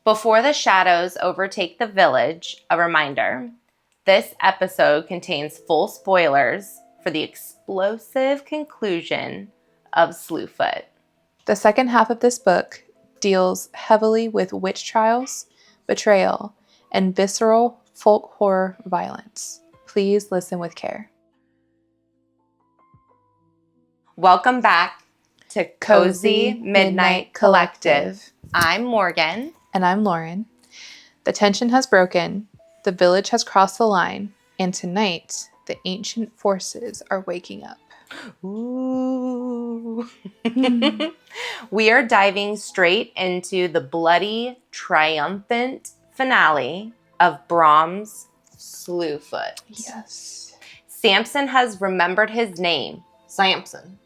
Before the shadows overtake the village, a reminder, this episode contains full spoilers for the explosive conclusion of Slewfoot. The second half of this book deals heavily with witch trials, betrayal, and visceral folk horror violence. Please listen with care. Welcome back to Cozy Midnight Collective. I'm Morgan. And I'm Lauren. The tension has broken, the village has crossed the line, and tonight the ancient forces are waking up. Ooh. We are diving straight into the bloody, triumphant finale of Brom's Slewfoot. Yes. Samson has remembered his name. Samson.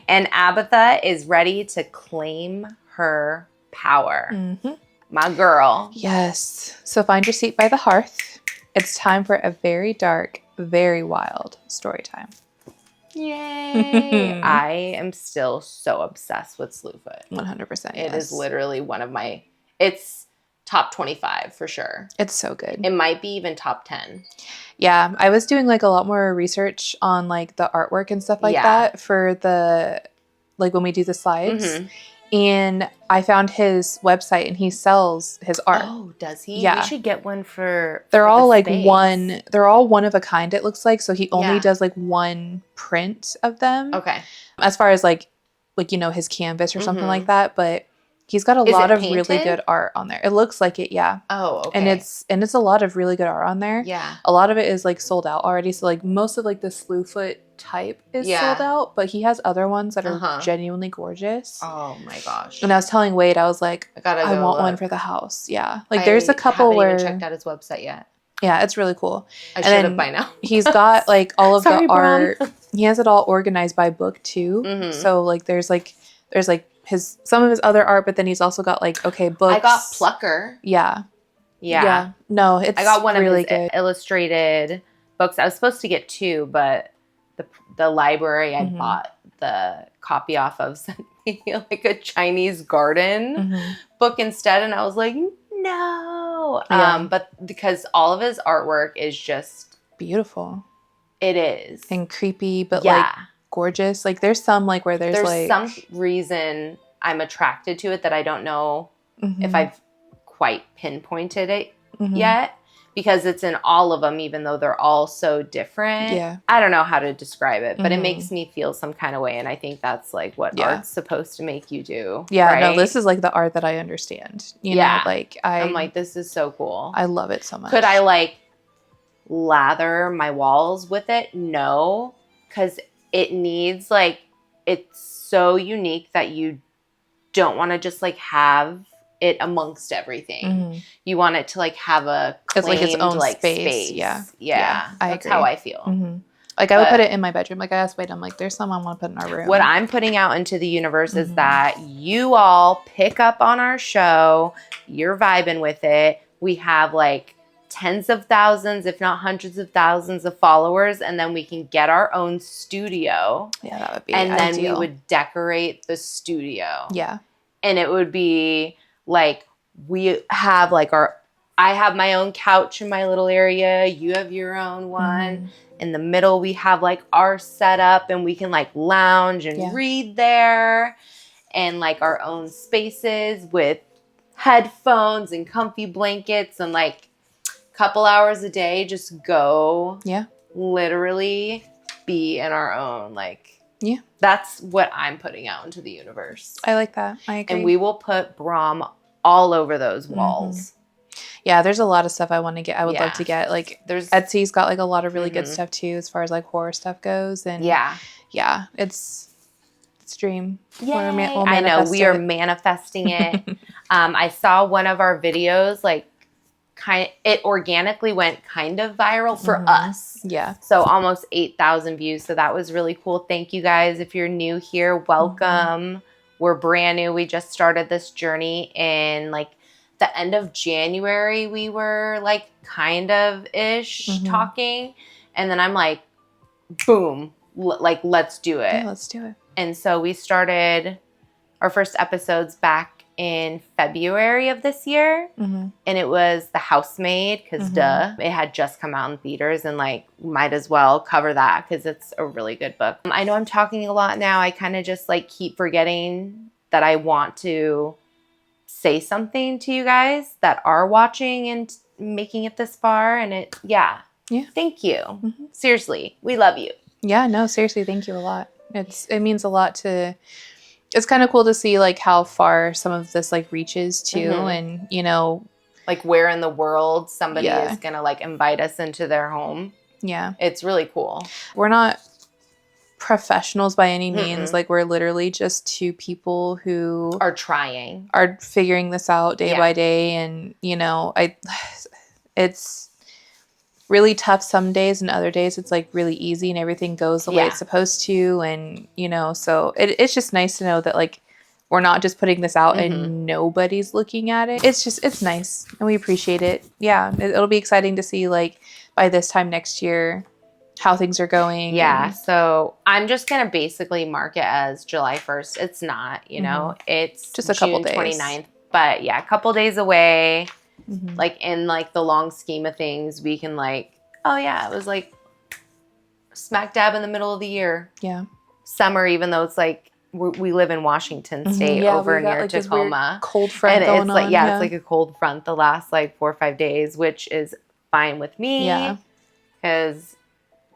And Abatha is ready to claim her power. Mm-hmm. My girl. Yes. So find your seat by the hearth. It's time for a very dark, very wild story time. Yay. I am still so obsessed with Slewfoot. 100%. It is literally one of my, it's top 25 for sure. It's so good. It might be even top 10. Yeah. I was doing like a lot more research on like the artwork and stuff like that for the, like when we do the slides. Mm-hmm. And I found his website and he sells his art. Oh, does he? Yeah. We should get one for They're all like space. they're all one of a kind, it looks like. So he only Yeah. does like one print of them. Okay. As far as like, you know, his canvas or something Mhm. like that. But he's got a Is lot it of really painted? good art on there. It looks like it, yeah. Oh, okay. And it's a lot of really good art on there. Yeah. A lot of it is like sold out already. So like most of like the Slewfoot type is Yeah. sold out, but he has other ones that are Uh-huh. genuinely gorgeous. Oh my gosh. And I was telling Wade, I was like, I want one for the house. Yeah. Like there's a couple haven't where even checked out his website yet. yeah, it's really cool. I And should then have by now. He's got like all of Sorry, the art. Brom. He has it all organized by book too. Mhm. So like there's like his some of his other art, but then he's also got like books. I got Plucker. Yeah. Yeah. No, it's I got one really of his good. illustrated books. I was supposed to get two, but the library I Mhm. bought the copy off of sent me like a Chinese garden Mhm. book instead, and I was like, no. Yeah. But because all of his artwork is just Beautiful it is and creepy, but yeah. like gorgeous. Like there's some like where there's like some reason I'm attracted to it that I don't know Mhm. if I've quite pinpointed it Mhm. yet, because it's in all of them, even though they're all so different. Yeah. I don't know how to describe it, but it Mhm. makes me feel some kind of way, and I think that's like what Yeah. art's supposed to make you do. Yeah, right? no, this is like the art that I understand. You Yeah. know, like I'm like, this is so cool. I love it so much. Could I like lather my walls with it? No, because it needs like, it's so unique that you don't want to just like have it amongst everything. Mhm. You want it to like have a It's like its claimed, own like, space. Yeah. Yeah. I That's agree. how I feel. Mhm. Like I would But- put it in my bedroom. Like I asked Wade, I'm like, there's some I want to put in our room. What I'm putting out into the universe is Mhm. that you all pick up on our show. You're vibing with it. We have like tens of thousands, if not hundreds of thousands of followers. And then we can get our own studio. Yeah, that would be And then ideal. we would decorate the studio. Yeah. And it would be like, we have like I have my own couch in my little area. You have your own one. Mhm. In the middle, we have like our setup, and we can like lounge and Yeah. read there, and like our own spaces with headphones and comfy blankets, and like a couple hours a day, just go Yeah. literally be in our own, like, Yeah. that's what I'm putting out into the universe. I like that. I agree. And we will put Brom all over those walls. Yeah, there's a lot of stuff I want to get. I would Yeah. love to get. Like There's Etsy's got like a lot of really good Mhm. stuff too, as far as like horror stuff goes. And yeah. it's dream. Yay. We'll I know manifest we are it. manifesting it. I saw one of our videos, like it organically went kind of viral for Mhm. us. Yeah. So almost 8,000 views. So that was really cool. Thank you guys. If you're new here, welcome. We're brand new. We just started this journey in like the end of January. We were like kind of ish Mhm. talking. And then I'm like, boom, let's do it. Yeah, let's do it. And so we started our first episodes back in February of this year. Mm-hmm. And it was The Housemaid, because duh, it had just come out in theaters, and like might as well cover that because it's a really good book. I know I'm talking a lot now. I kind of just like keep forgetting that I want to say something to you guys that are watching and making it this far. And thank you. Mm-hmm. Seriously, we love you. Yeah, no, seriously, thank you a lot. It means a lot to. It's kind of cool to see like how far some of this like reaches too, and you know, like where in the world somebody Yeah. is gonna like invite us into their home. Yeah, It's really cool. we're not professionals by any means. Like we're literally just two people who Are trying. are figuring this out day Yeah. by day, and you know, it's really tough some days, and other days it's like really easy and everything goes the way Yeah. it's supposed to, and you know, so it's just nice to know that like we're not just putting this out and nobody's looking at it. It's nice and we appreciate it. Yeah, it'll be exciting to see like by this time next year how things are going. Yeah, and- so I'm just going to basically mark it as July 1st. It's not, you know, it's Just a couple June days. 29th. But yeah, a couple days away. Mhm. Like in like the long scheme of things, we can like, oh yeah, it was like smack dab in the middle of the year. Yeah. Summer, even though it's like we live in Washington State Yeah, over we got, near like, this weird Tacoma. cold front And going it's like, on. it's like a cold front the last like 4 or 5 days, which is fine with me. Yeah. Because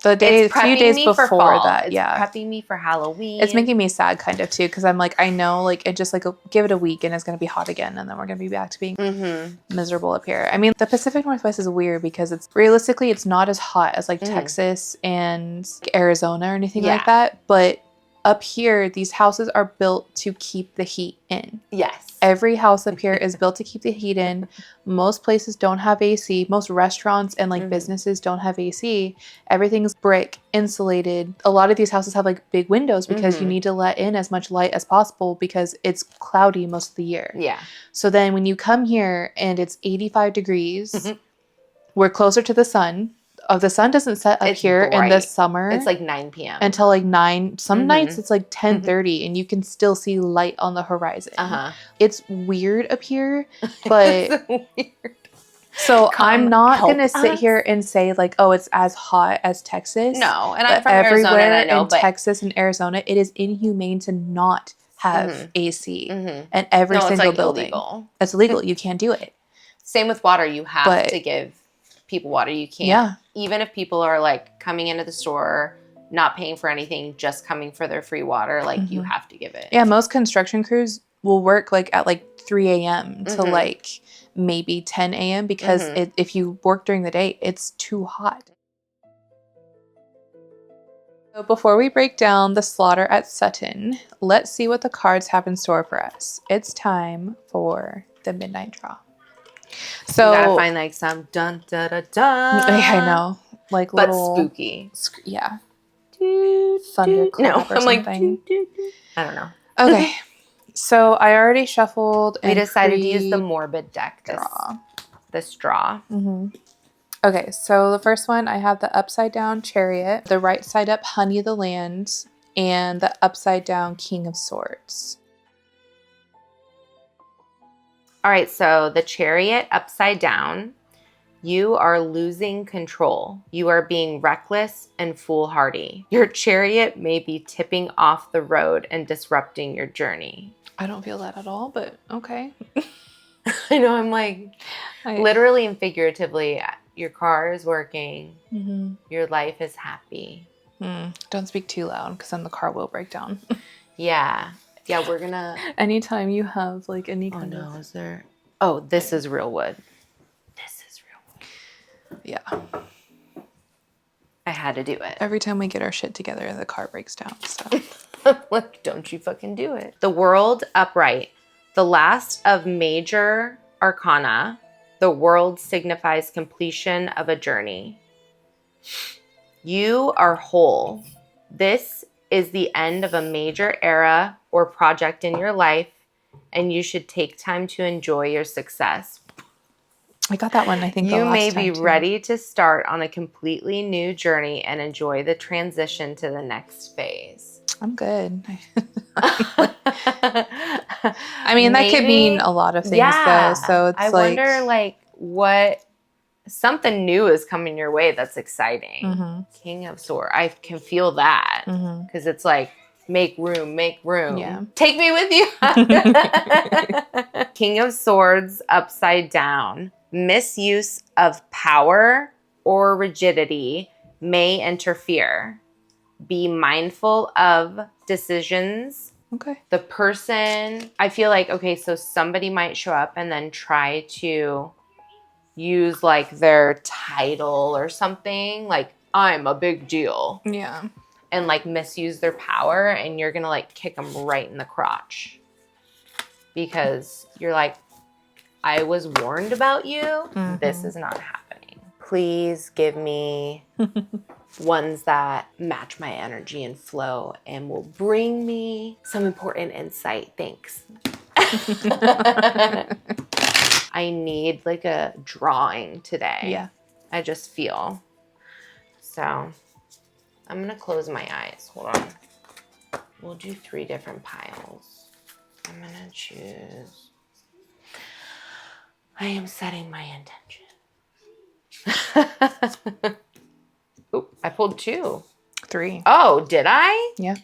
the few days before fall. that, It's yeah. prepping me for Halloween. It's making me sad kind of too, because I'm like, I know like it just like give it a week and it's going to be hot again, and then we're going to be back to being miserable up here. I mean, the Pacific Northwest is weird because it's realistically it's not as hot as like Texas and Arizona or anything like that, but up here these houses are built to keep the heat in. Yes. Every house up here is built to keep the heat in. Most places don't have AC. Most restaurants and like businesses don't have AC. Everything's brick, insulated. A lot of these houses have like big windows because you need to let in as much light as possible because it's cloudy most of the year. Yeah. So then when you come here and it's 85 degrees, we're closer to the sun. The sun doesn't set up here in the summer. It's like 9 p.m. until like 9. Some nights it's like 10:30 and you can still see light on the horizon. It's weird up here, but It's weird. so I'm not going to sit here and say like, oh, it's as hot as Texas. No, and I'm but from Arizona, everywhere and I know, in Texas and Arizona, it is inhumane to not have AC in every it's single like building. illegal. It's illegal. You can't do it. Same with water. You have to give people water. You can't. Yeah. Even if people are like coming into the store, not paying for anything, just coming for their free water, like you have to give it. Yeah, most construction crews will work like at like 3 a.m. to like maybe 10 a.m. because if you work during the day, it's too hot. So before we break down the slaughter at Sutton, let's see what the cards have in store for us. It's time for the midnight draw. So you gotta find like some dun da da dun. I know, like but little spooky. Yeah, thunderclap or something. I don't know. Okay, so I already shuffled. We and decided to use the morbid deck. This draw. Okay, so the first one I have the upside down Chariot, the right side up Honey of the Land, and the upside down King of Swords. All right, so the Chariot upside down, you are losing control. You are being reckless and foolhardy. Your chariot may be tipping off the road and disrupting your journey. I don't feel that at all, but okay. I know, I'm like, literally and figuratively, your car is working. Your life is happy. Don't speak too loud because then the car will break down. Yeah. Yeah, we're gonna... Anytime you have like any kind of... is there... Oh, this is real wood. This is real wood. Yeah. I had to do it. Every time we get our shit together, the car breaks down, so... Like, don't you fucking do it. The World upright. The last of major arcana. The world signifies completion of a journey. You are whole. This is the end of a major era or project in your life, and you should take time to enjoy your success. I got that one, I think, You may be ready to start on a completely new journey and enjoy the transition to the next phase. I'm good. I mean, that could mean a lot of things, though. So it's I wonder, like, what something new is coming your way that's exciting. Mm-hmm. King of Swords. I can feel that because it's like, make room, make room. Yeah. Take me with you. King of Swords upside down. Misuse of power or rigidity may interfere. Be mindful of decisions. Okay. The person, I feel like, okay, so somebody might show up and then try to use like their title or something, like, I'm a big deal. Yeah. And like misuse their power, and you're gonna like kick them right in the crotch because you're like, I was warned about you. Mm-hmm. This is not happening. Please give me ones that match my energy and flow and will bring me some important insight. Thanks. I need like a drawing today. Yeah. I just feel. So I'm going to close my eyes. Hold on. We'll do 3 different piles. I'm going to choose. I am setting my intention. Oop, I pulled 2. 3. Oh, did I? Yeah.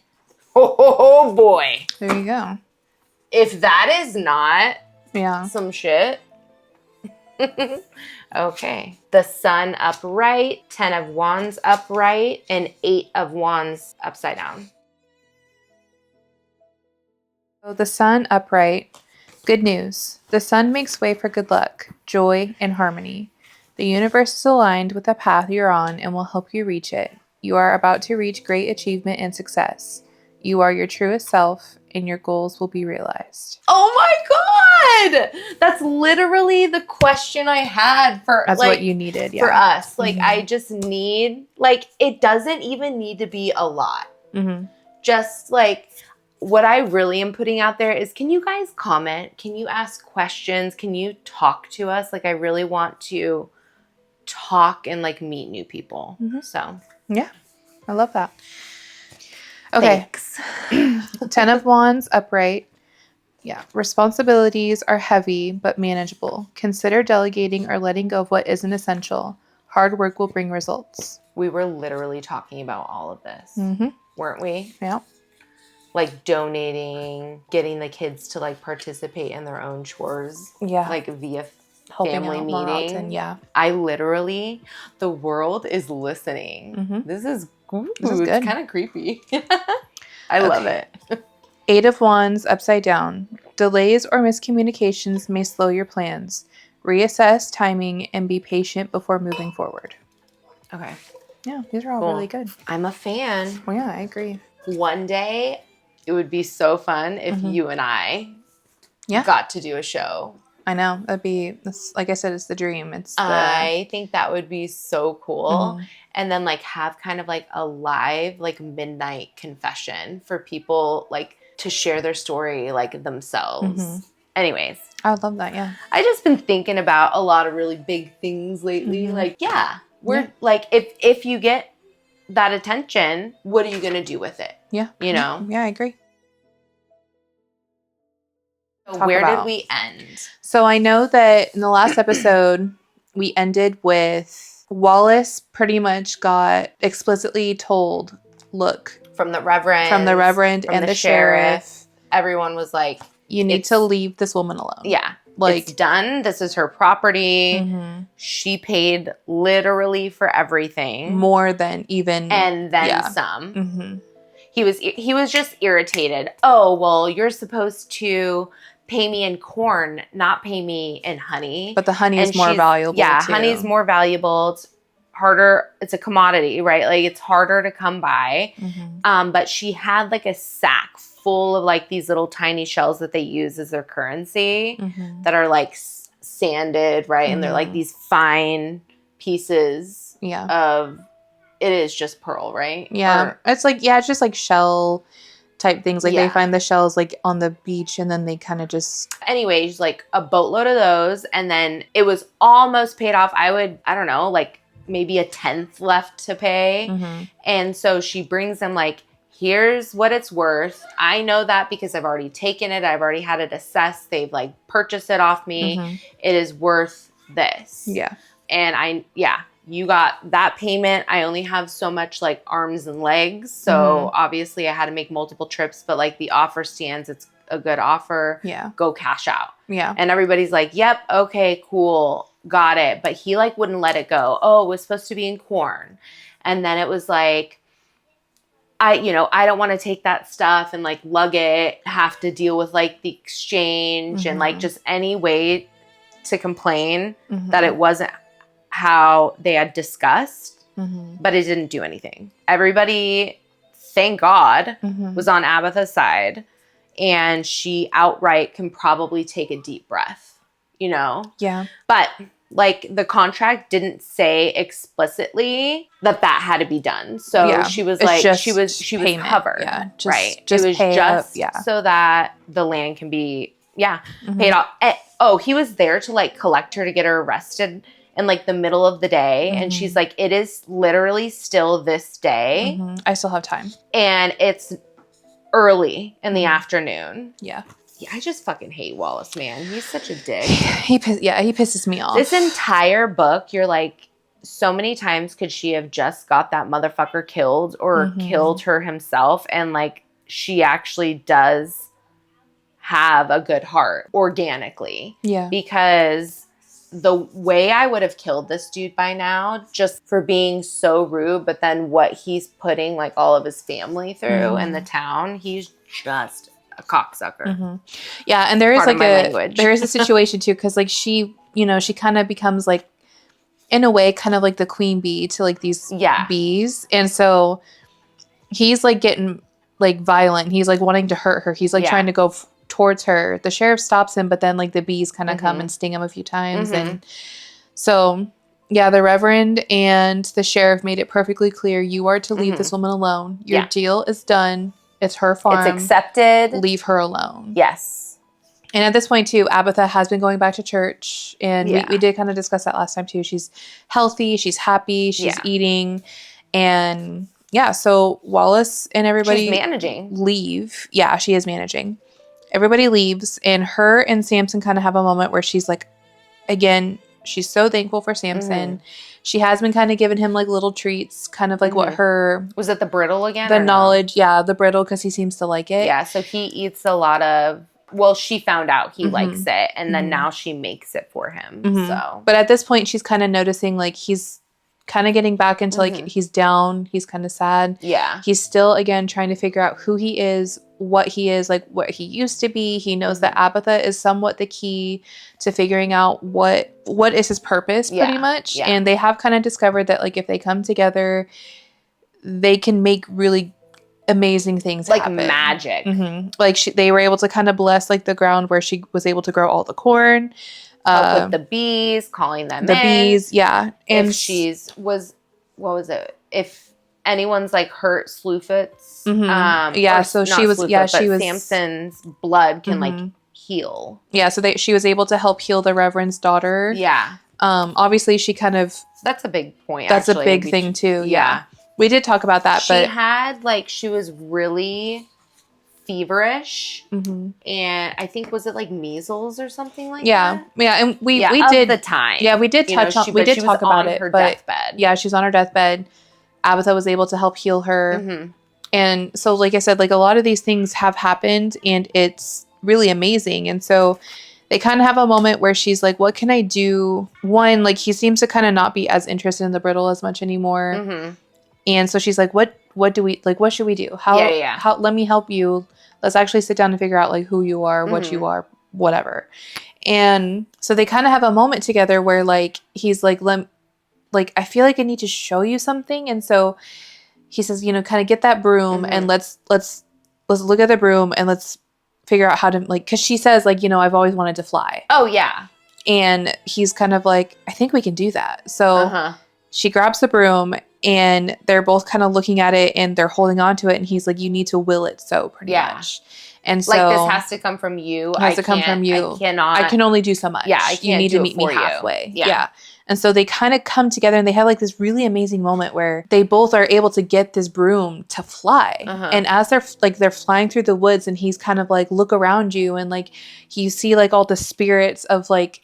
Oh boy. There you go. If that is not some shit. Okay. The Sun upright, 10 of Wands upright, and 8 of Wands upside down. So the Sun upright. Good news. The Sun makes way for good luck, joy, and harmony. The universe is aligned with the path you're on and will help you reach it. You are about to reach great achievement and success. You are your truest self, and your goals will be realized. Oh my God! That's literally the question I had for That's like, what you needed, for us. Like, I just need, like, it doesn't even need to be a lot. Mm-hmm. Just like, what I really am putting out there is, can you guys comment? Can you ask questions? Can you talk to us? Like, I really want to talk and like meet new people. Mm-hmm. So yeah, I love that. Okay. Thanks. 10 of Wands upright. Yeah. Responsibilities are heavy but manageable. Consider delegating or letting go of what isn't essential. Hard work will bring results. We were literally talking about all of this, weren't we? Yeah. Like donating, getting the kids to like participate in their own chores. Yeah. Like via helping family out meeting. More often, yeah. I literally, the world is listening. Mm-hmm. This is good. It's kind of creepy. I love it. 8 of Wands upside down. Delays or miscommunications may slow your plans. Reassess timing and be patient before moving forward. Okay. Yeah, these are all really good. I'm a fan. Well, yeah, I agree. One day, it would be so fun if you and I got to do a show. I know. That'd be, like I said, it's the dream. I think that would be so cool. Mm-hmm. And then like have kind of like a live like midnight confession for people like to share their story like themselves. Mm-hmm. Anyways. I would love that, yeah. I just been thinking about a lot of really big things lately. Mm-hmm. Like, we're like, if you get that attention, what are you going to do with it? Yeah. You know? Yeah, I agree. So where did we end? So I know that in the last episode, we ended with Wallace pretty much got explicitly told, look. From the Reverend. And the sheriff. Everyone was like. You need to leave this woman alone. Yeah. Like, it's done. This is her property. Mm-hmm. She paid literally for everything. More than even. And then some. Mm-hmm. He was just irritated. Oh, well, you're supposed to pay me in corn, not pay me in honey. But the honey is more valuable, yeah, too. Honey's more valuable. It's harder. It's a commodity, right? Like, it's harder to come by. Mm-hmm. But she had, like, a sack full of, like, these little tiny shells that they use as their currency that are, like, sanded, right? And they're, like, these fine pieces of... It is just pearl, right? Yeah. It's like, it's just, like, shell... type things. Like they find the shells like on the beach and then they kind of just... Anyways, like a boatload of those. And then it was almost paid off. I don't know, like maybe a 10th left to pay. Mm-hmm. And so she brings them like, here's what it's worth. I know that because I've already taken it. I've already had it assessed. They've like purchased it off me. It is worth this. Yeah. And you got that payment. I only have so much like arms and legs. So obviously I had to make multiple trips, but like the offer stands. It's a good offer. Yeah. Go cash out. Yeah. And everybody's like, yep, okay, cool. Got it. But he like wouldn't let it go. Oh, it was supposed to be in corn. And then it was like, I don't want to take that stuff and like lug it, have to deal with like the exchange and like just any way to complain that it wasn't how they had discussed, but it didn't do anything. Everybody, thank God, was on Abatha's side, and she outright can probably take a deep breath, Yeah. But like the contract didn't say explicitly that had to be done. So she was like, she was covered. Yeah. Right. It was just so that the land can be, paid off. Oh, he was there to like collect her to get her arrested in like the middle of the day. And she's like, it is literally still this day. I still have time. And it's early in the afternoon. Yeah. Yeah, I just fucking hate Wallace, man. He's such a dick. He pisses me off. This entire book, you're like, so many times could she have just got that motherfucker killed or killed her himself? And like, she actually does have a good heart organically. Yeah. Because the way I would have killed this dude by now, just for being so rude, but then what he's putting like all of his family through in the town, he's just a cocksucker. Yeah, and there is like there is a situation too, because like she kind of becomes like, in a way, kind of like the queen bee to like these bees, and so he's like getting like violent. He's like wanting to hurt her. He's like trying to go towards her. The sheriff stops him, but then like the bees kind of come and sting him a few times, and so the Reverend and the sheriff made it perfectly clear: you are to leave this woman alone. Your deal is done. It's her farm. It's accepted. Leave her alone. Yes. And at this point, too, Abatha has been going back to church. And we did kind of discuss that last time, too. She's healthy. She's happy. She's eating. And, so Wallace and everybody leave. Yeah, she is managing. Everybody leaves. And her and Samson kind of have a moment where she's like, again, she's so thankful for Samson. She has been kind of giving him like little treats, kind of like what her... Was it the brittle again? The knowledge, the brittle, because he seems to like it. Yeah, so he eats a lot of... Well, she found out he likes it, and then now she makes it for him. So, but at this point, she's kind of noticing like he's kind of getting back into like he's down, he's kind of sad. Yeah, he's still again trying to figure out who he is, what he is, like what he used to be. He knows that Abatha is somewhat the key to figuring out what is his purpose, pretty much. And they have kind of discovered that like if they come together, they can make really amazing things happen. Like magic. Like they were able to kind of bless like the ground where she was able to grow all the corn. With the bees, calling them bees, And what was it? If anyone's like hurt Slewfoot's, so she was, she was Samson's blood can like heal. Yeah, so she was able to help heal the Reverend's daughter. Yeah. Obviously she kind of. That's a big point. That's a big thing too. Yeah. We did talk about that, but she was really feverish, and I think was it like measles or something like that? Yeah, and we did the time. Yeah, we did touch on. We did talk about it. Her but deathbed. Yeah, she's on her deathbed. Abatha was able to help heal her, and so like I said, like a lot of these things have happened, and it's really amazing. And so they kind of have a moment where she's like, "What can I do?" One, like he seems to kind of not be as interested in the brittle as much anymore. And so she's like, what do we, like, what should we do? How, let me help you. Let's actually sit down and figure out like who you are, what you are, whatever. And so they kind of have a moment together where like, he's like, I feel like I need to show you something. And so he says, kind of get that broom and let's look at the broom and let's figure out how to like, cause she says like, I've always wanted to fly. Oh yeah. And he's kind of like, I think we can do that. So she grabs the broom and they're both kind of looking at it and they're holding on to it. And he's like, you need to will it so pretty much. And so like this has to come from you. It has to come from you. I cannot. I can only do so much. Yeah, I can't. You need to meet me halfway. Yeah. And so they kind of come together and they have like this really amazing moment where they both are able to get this broom to fly. And as they're flying through the woods and he's kind of like, look around you, and like you see like all the spirits of like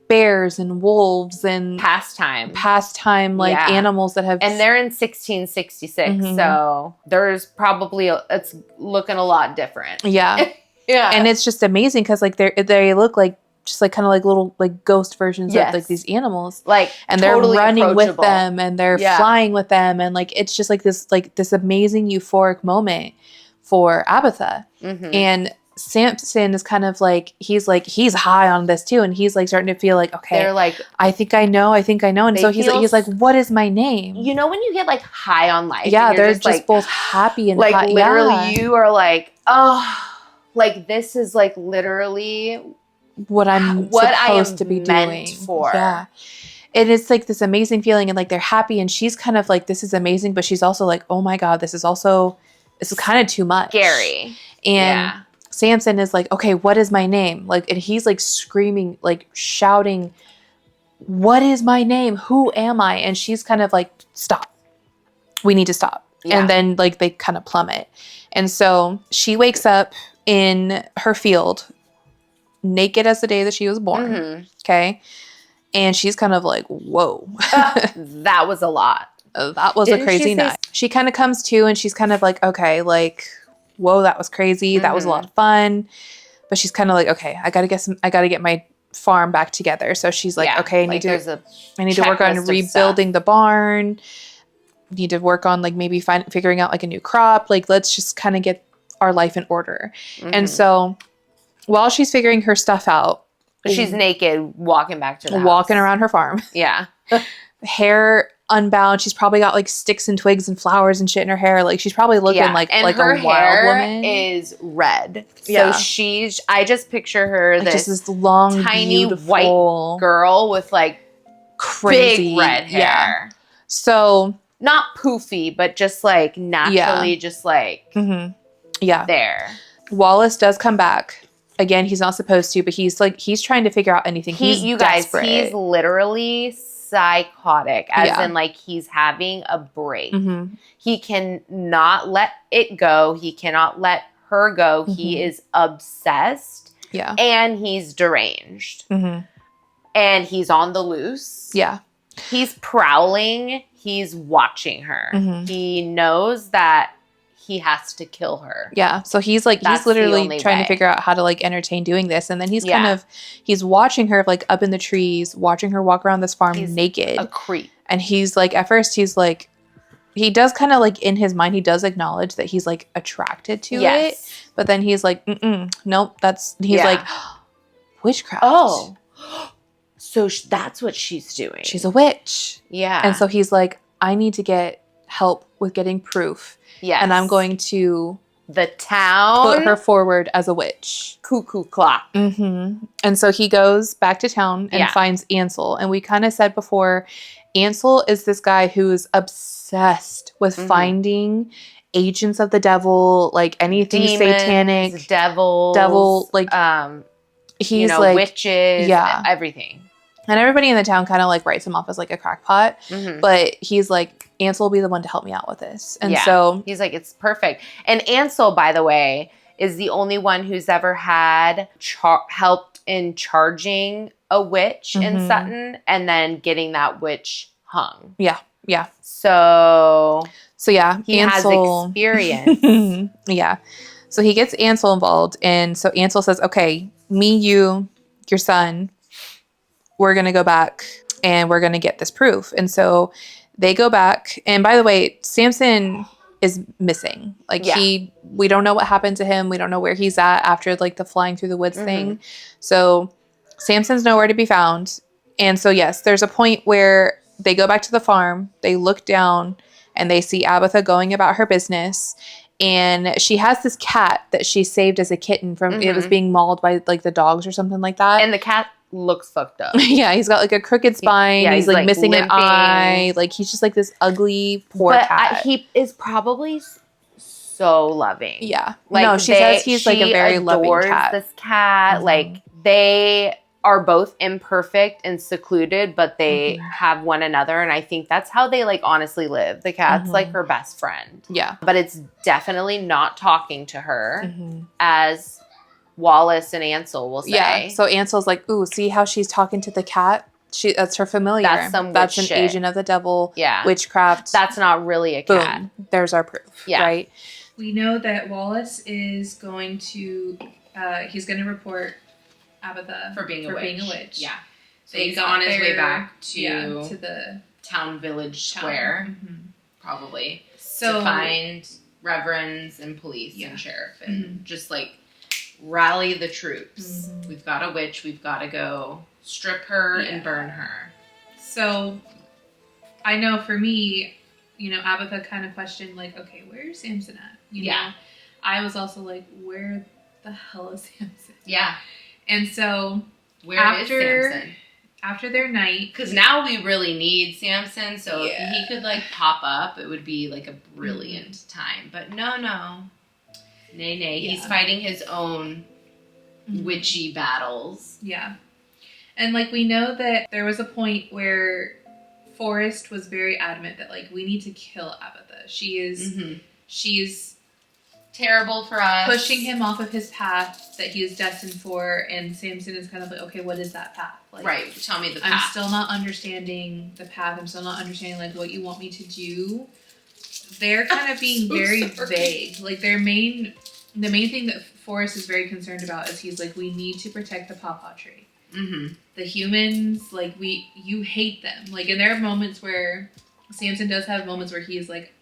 bears and wolves and pastime like animals that have, and they're in 1666, so there's probably it's looking a lot different. And it's just amazing because like they look like just like kind of like little like ghost versions of like these animals, like, and they're totally running with them and they're flying with them, and like it's just like this amazing euphoric moment for Abatha. And Samson is kind of like he's high on this too, and he's like starting to feel like, okay, they're like, I think I know, and so he's like, what is my name? You know, when you get like high on life, and they're just like, both happy and like high. Literally, you are like, oh, like this is like literally what I'm supposed to be doing for. And it's like this amazing feeling, and like they're happy, and she's kind of like, this is amazing, but she's also like, oh my god, this is kind of too much, scary. And Samson is like, okay, what is my name? Like, and he's like screaming, like shouting, what is my name? Who am I? And she's kind of like, stop. We need to stop. And then like they kind of plummet. And so she wakes up in her field, naked as the day that she was born. Okay. And she's kind of like, whoa. That was a lot. That was a crazy night. She kind of comes to and she's kind of like, okay, like, whoa, that was crazy. That was a lot of fun. But she's kind of like, okay, I gotta get my farm back together. So she's like, okay, I need to work on rebuilding the barn. Need to work on like maybe figuring out like a new crop. Like, let's just kind of get our life in order. And so while she's figuring her stuff out, she's naked, walking back to the house. Walking around her farm. Hair unbound. She's probably got like sticks and twigs and flowers and shit in her hair. Like she's probably looking like a wild woman. Is red. So I just picture her like just this long, tiny white girl with like crazy big red hair. So not poofy, but just like naturally, just like there. Wallace does come back. Again, he's not supposed to, but he's trying to figure out anything. He's literally psychotic, as in like he's having a break. He cannot let it go. He cannot let her go. He is obsessed. And he's deranged. And he's on the loose. He's prowling. He's watching her. He knows that he has to kill her. So he's like, he's literally trying to figure out how to like entertain doing this. And then he's he's watching her like up in the trees, watching her walk around this farm naked. A creep. And he's like, at first he's like, he does kind of like in his mind, he does acknowledge that he's like attracted to it. But then he's like, nope, he's like, witchcraft. Oh. So that's what she's doing. She's a witch. And so he's like, I need to get help with getting proof. And I'm going to the town put her forward as a witch. Cuckoo clock. And so he goes back to town and finds Ansel. And we kind of said before, Ansel is this guy who is obsessed with finding agents of the devil, like anything demons, satanic, devil, like he's like witches, everything. And everybody in the town kind of like writes him off as like a crackpot, but he's like, Ansel will be the one to help me out with this. And so he's like, it's perfect. And Ansel, by the way, is the only one who's ever had helped in charging a witch in Sutton and then getting that witch hung. So he has experience. So he gets Ansel involved. And so Ansel says, okay, me, you, your son, we're going to go back and we're going to get this proof. And so they go back. And by the way, Samson is missing. Like we don't know what happened to him. We don't know where he's at after like the flying through the woods thing. So Samson's nowhere to be found. And so yes, there's a point where they go back to the farm. They look down and they see Abatha going about her business. And she has this cat that she saved as a kitten from, it was being mauled by like the dogs or something like that. And the cat looks fucked up. Yeah, he's got like a crooked spine. Yeah, he's like missing limping. an eye. Like he's just like this ugly poor cat. He is probably so loving. Yeah. Like, no, she says he's like a very loving cat. This cat. Like, they are both imperfect and secluded, but they have one another. And I think that's how they like honestly live. The cat's like her best friend. Yeah. But it's definitely not talking to her as Wallace and Ansel will say. Yeah. So Ansel's like, ooh, see how she's talking to the cat? That's her familiar. That's an shit. Agent of the devil. Yeah. Witchcraft. That's not really a cat. Boom. There's our proof. Yeah. Right? We know that Wallace is going to, he's going to report Abatha for being a witch. Yeah. So They he's got on his way there, back to the town village square, probably, so to find reverends and police and sheriff and just like rally the troops. We've got a witch. We've got to go strip her and burn her. So I know for me, you know, Abatha kind of questioned like, okay, where's Samson at? You know? I was also like, where the hell is Samson? Yeah. And so Where is Samson? After their night, because now we really need Samson, so if he could like pop up, it would be like a brilliant time. But no. Nay. He's fighting his own witchy battles. Yeah. And like we know that there was a point where Forrest was very adamant that like we need to kill Abatha. She's terrible for us. Pushing him off of his path that he is destined for, and Samson is kind of like, okay, what is that path? Like, right, tell me the path. I'm still not understanding the path. I'm still not understanding like what you want me to do. They're kind of being very vague. Like the main thing that Forrest is very concerned about is he's like, we need to protect the pawpaw tree. The humans, like you hate them. Like, and there are moments where Samson does have moments where he's like,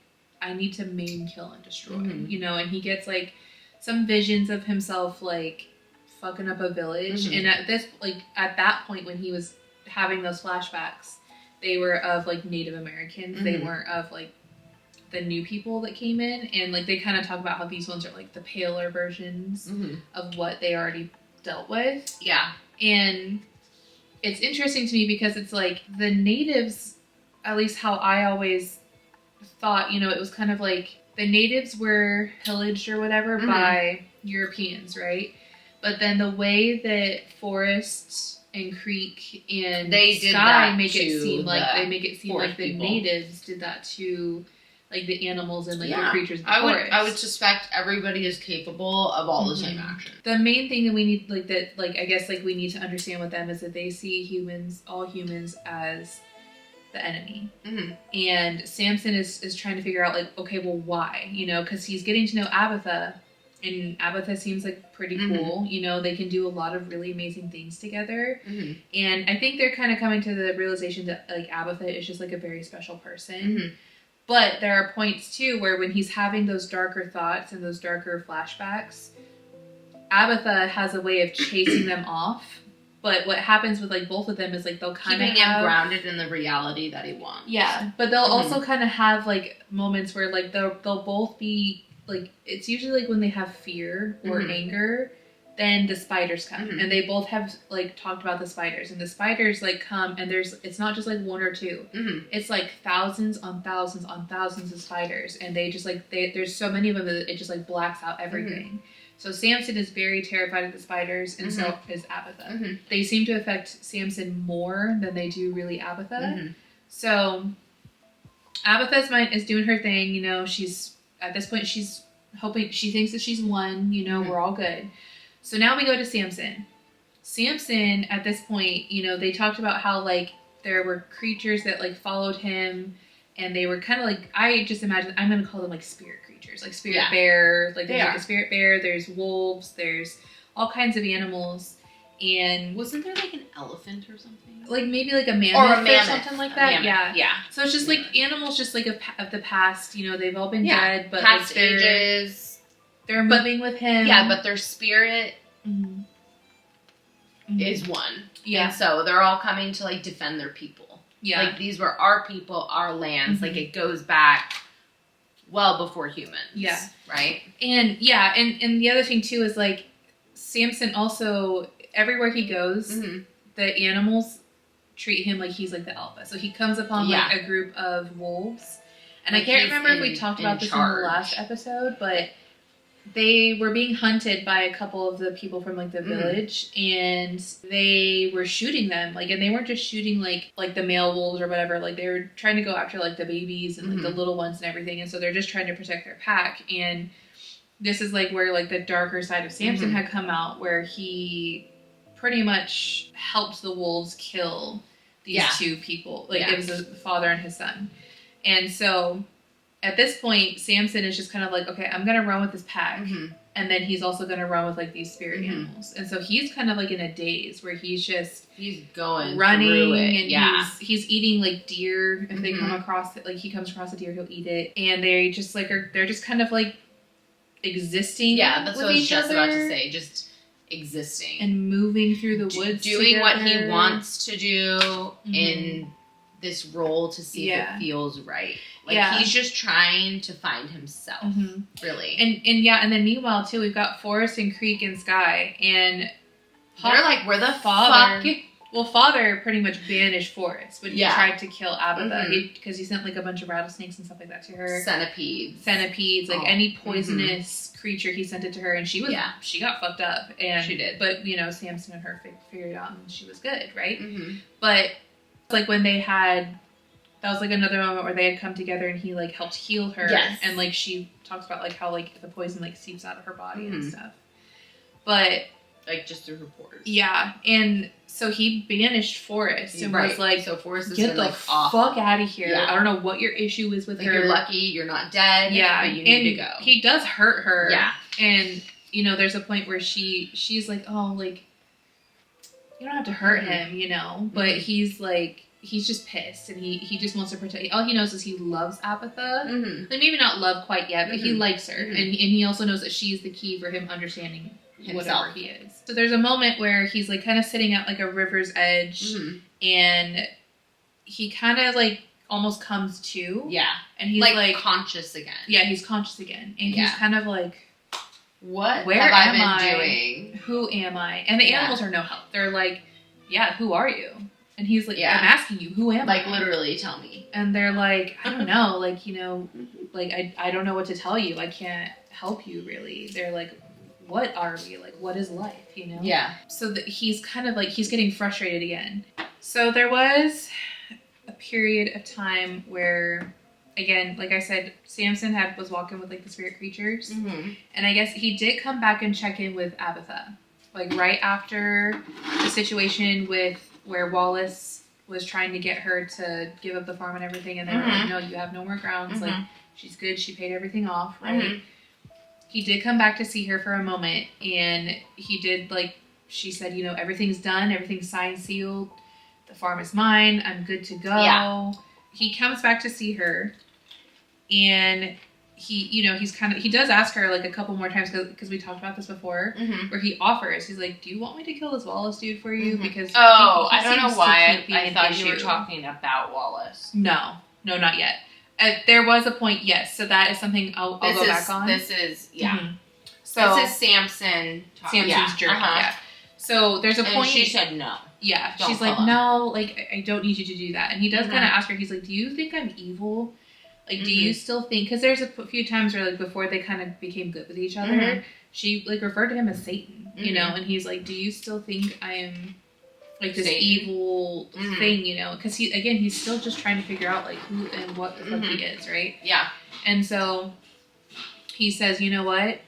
I need to maim, kill, and destroy. You know, and he gets like some visions of himself like fucking up a village. And at that point when he was having those flashbacks, they were of like Native Americans. They weren't of like the new people that came in. And like they kind of talk about how these ones are like the paler versions of what they already dealt with. Yeah. And it's interesting to me because it's like the natives, at least how I always thought, you know, it was kind of like the natives were pillaged or whatever by Europeans, right? But then the way that Forrest and Creek and Sky make it seem like the natives did that to like the animals and like the creatures of the forest. I would suspect everybody is capable of all the same action. The main thing that we need, like that, like I guess like we need to understand with them is that they see all humans as the enemy. And Samson is trying to figure out like, okay, well, why? You know, because he's getting to know Abatha, and Abatha seems like pretty cool. You know, they can do a lot of really amazing things together. And I think they're kind of coming to the realization that like Abatha is just like a very special person. But there are points too where when he's having those darker thoughts and those darker flashbacks, Abatha has a way of chasing them off. But what happens with like both of them is like they'll kind of keeping him grounded in the reality that he wants. Yeah, but they'll also kind of have like moments where like they'll both be like, it's usually like when they have fear or anger, then the spiders come, and they both have like talked about the spiders, and the spiders like come, and it's not just like one or two, it's like thousands on thousands on thousands of spiders, and they just like there's so many of them that it just like blacks out everything. So Samson is very terrified of the spiders, and so is Abatha. They seem to affect Samson more than they do really Abatha. So Abatha's mind is doing her thing. You know, she's at this point she's hoping, she thinks that she's won. You know, we're all good. So now we go to Samson. Samson at this point, you know, they talked about how like there were creatures that like followed him, and they were kind of like, I just imagine, I'm going to call them like spirit creatures, like spirit bear, like there's like a spirit bear, there's wolves, there's all kinds of animals. And wasn't there like an elephant or something? Like maybe like a mammoth or something like that. Yeah. So it's just like animals just like of the past, you know, they've all been dead, but past like ages. They're moving with him. Yeah, but their spirit is one. Yeah. And so they're all coming to like defend their people. Yeah. Like these were our people, our lands. Like it goes back well before humans. Yeah. Right? And and the other thing too is like Samson also, everywhere he goes, the animals treat him like he's like the alpha. So he comes upon like a group of wolves. And like I can't remember if we talked about this in the last episode, but they were being hunted by a couple of the people from like the village, and they were shooting them. Like, and they weren't just shooting like the male wolves or whatever. Like, they were trying to go after like the babies and like the little ones and everything. And so they're just trying to protect their pack. And this is like where like the darker side of Samson had come out, where he pretty much helped the wolves kill these two people. Like, it was a father and his son. And so at this point, Samson is just kind of like, okay, I'm going to run with this pack. And then he's also going to run with like these spirit animals. And so he's kind of like in a daze where he's going running through it. and he's eating like deer. If they come across it, like he comes across a deer, he'll eat it. And they just like they're just kind of like existing. Yeah, that's with what I was each just other about to say. Just existing and moving through the woods, doing what he together. wants to do in this role to see if it feels right. Like he's just trying to find himself, really. And then meanwhile too, we've got Forrest and Creek and Sky, and they're like, where the father. fuck? Well, father pretty much banished Forrest when he tried to kill Abatha because he sent like a bunch of rattlesnakes and stuff like that to her. Centipedes, like any poisonous creature, he sent it to her, and she was she got fucked up, and she did. But you know, Samson and her figured it out, and she was good, right? But like when they had, that was like another moment where they had come together, and he like helped heal her, and like she talks about like how like the poison like seeps out of her body and stuff, but like just through her pores. Yeah, and so he banished Forrest and was like, so Forrest is get the like fuck out of here. I don't know what your issue is with her. You're lucky you're not dead. Yeah, but you need to go. He does hurt her. Yeah, and you know, there's a point where she's like, oh, like you don't have to hurt him, you know, but he's like. He's just pissed, and he just wants to protect. All he knows is he loves Abatha. Like maybe not love quite yet, but he likes her, and he also knows that she's the key for him understanding whatever he is. So there's a moment where he's like kind of sitting at like a river's edge, and he kind of like almost comes to. Yeah, and he's like conscious again. Yeah, he's conscious again, and he's kind of like, what? Where have am I been I? doing? Who am I? And the animals are no help. They're like, yeah, who are you? And he's like, I'm asking you, who am I? Like, literally, tell me. And they're like, I don't know. Like, you know, like, I don't know what to tell you. I can't help you, really. They're like, what are we? Like, what is life, you know? Yeah. So he's kind of like, he's getting frustrated again. So there was a period of time where, again, like I said, Samson was walking with, like, the spirit creatures. And I guess he did come back and check in with Abatha. Like, right after the situation with where Wallace was trying to get her to give up the farm and everything, and they were like, no, you have no more grounds. Like, she's good. She paid everything off, right? He did come back to see her for a moment, and he did, like, she said, you know, everything's done. Everything's signed, sealed. The farm is mine. I'm good to go. Yeah. He comes back to see her, and he, you know, he does ask her like a couple more times because we talked about this before, where he offers, he's like, do you want me to kill this Wallace dude for you? Because he I don't know why I thought you were talking about Wallace. No, not yet. There was a point, yes. So that is something I'll go back on. This is So this is Samson's journey. Yeah. So there's a point. She said no. Yeah, she's like, no, like I don't need you to do that. And he does kind of ask her. He's like, do you think I'm evil? Like, do you still think... Because there's a few times where, like, before they kind of became good with each other, she, like, referred to him as Satan, you know? And he's like, do you still think I am, like, this evil thing, you know? Because, he's still just trying to figure out, like, who and what the fuck he is, right? Yeah. And so he says, you know what?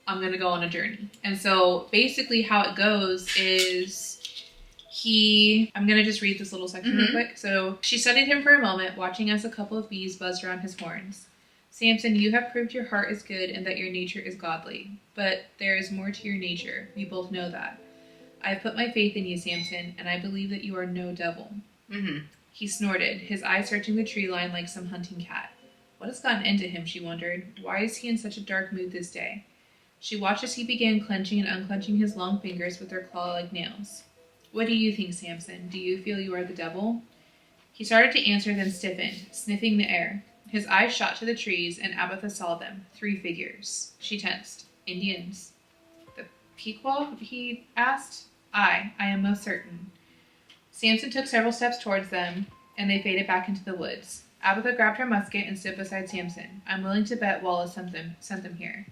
I'm going to go on a journey. And so basically how it goes is... I'm going to just read this little section real quick. So, she studied him for a moment, watching as a couple of bees buzzed around his horns. Samson, you have proved your heart is good and that your nature is godly. But there is more to your nature. We both know that. I have put my faith in you, Samson, and I believe that you are no devil. He snorted, his eyes searching the tree line like some hunting cat. What has gotten into him, she wondered. Why is he in such a dark mood this day? She watched as he began clenching and unclenching his long fingers with their claw-like nails. What do you think, Samson? Do you feel you are the devil? He started to answer, then stiffened, sniffing the air. His eyes shot to the trees, and Abatha saw them. 3 figures. She tensed. Indians. The Pequot? He asked. I am most certain. Samson took several steps towards them, and they faded back into the woods. Abatha grabbed her musket and stood beside Samson. I'm willing to bet Wallace sent them here.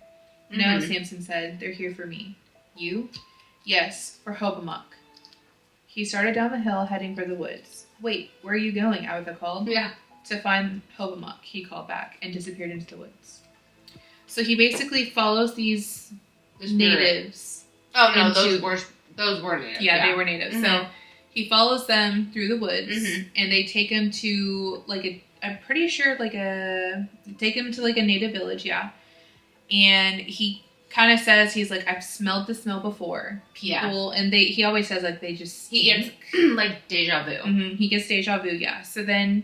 No, Samson said. They're here for me. You? Yes, for Hobomok. He started down the hill, heading for the woods. Wait, where are you going? Abatha called. Yeah. To find Hobomok, he called back, and disappeared into the woods. So he basically follows these natives. Oh, no, those were natives. Yeah, they were natives. So he follows them through the woods, and they take him to, I'm pretty sure, take him to, a native village, yeah. And he kind of says, he's like, I've smelled the smell before. People, and he always says, they just... He gets, deja vu. He gets deja vu, yeah. So then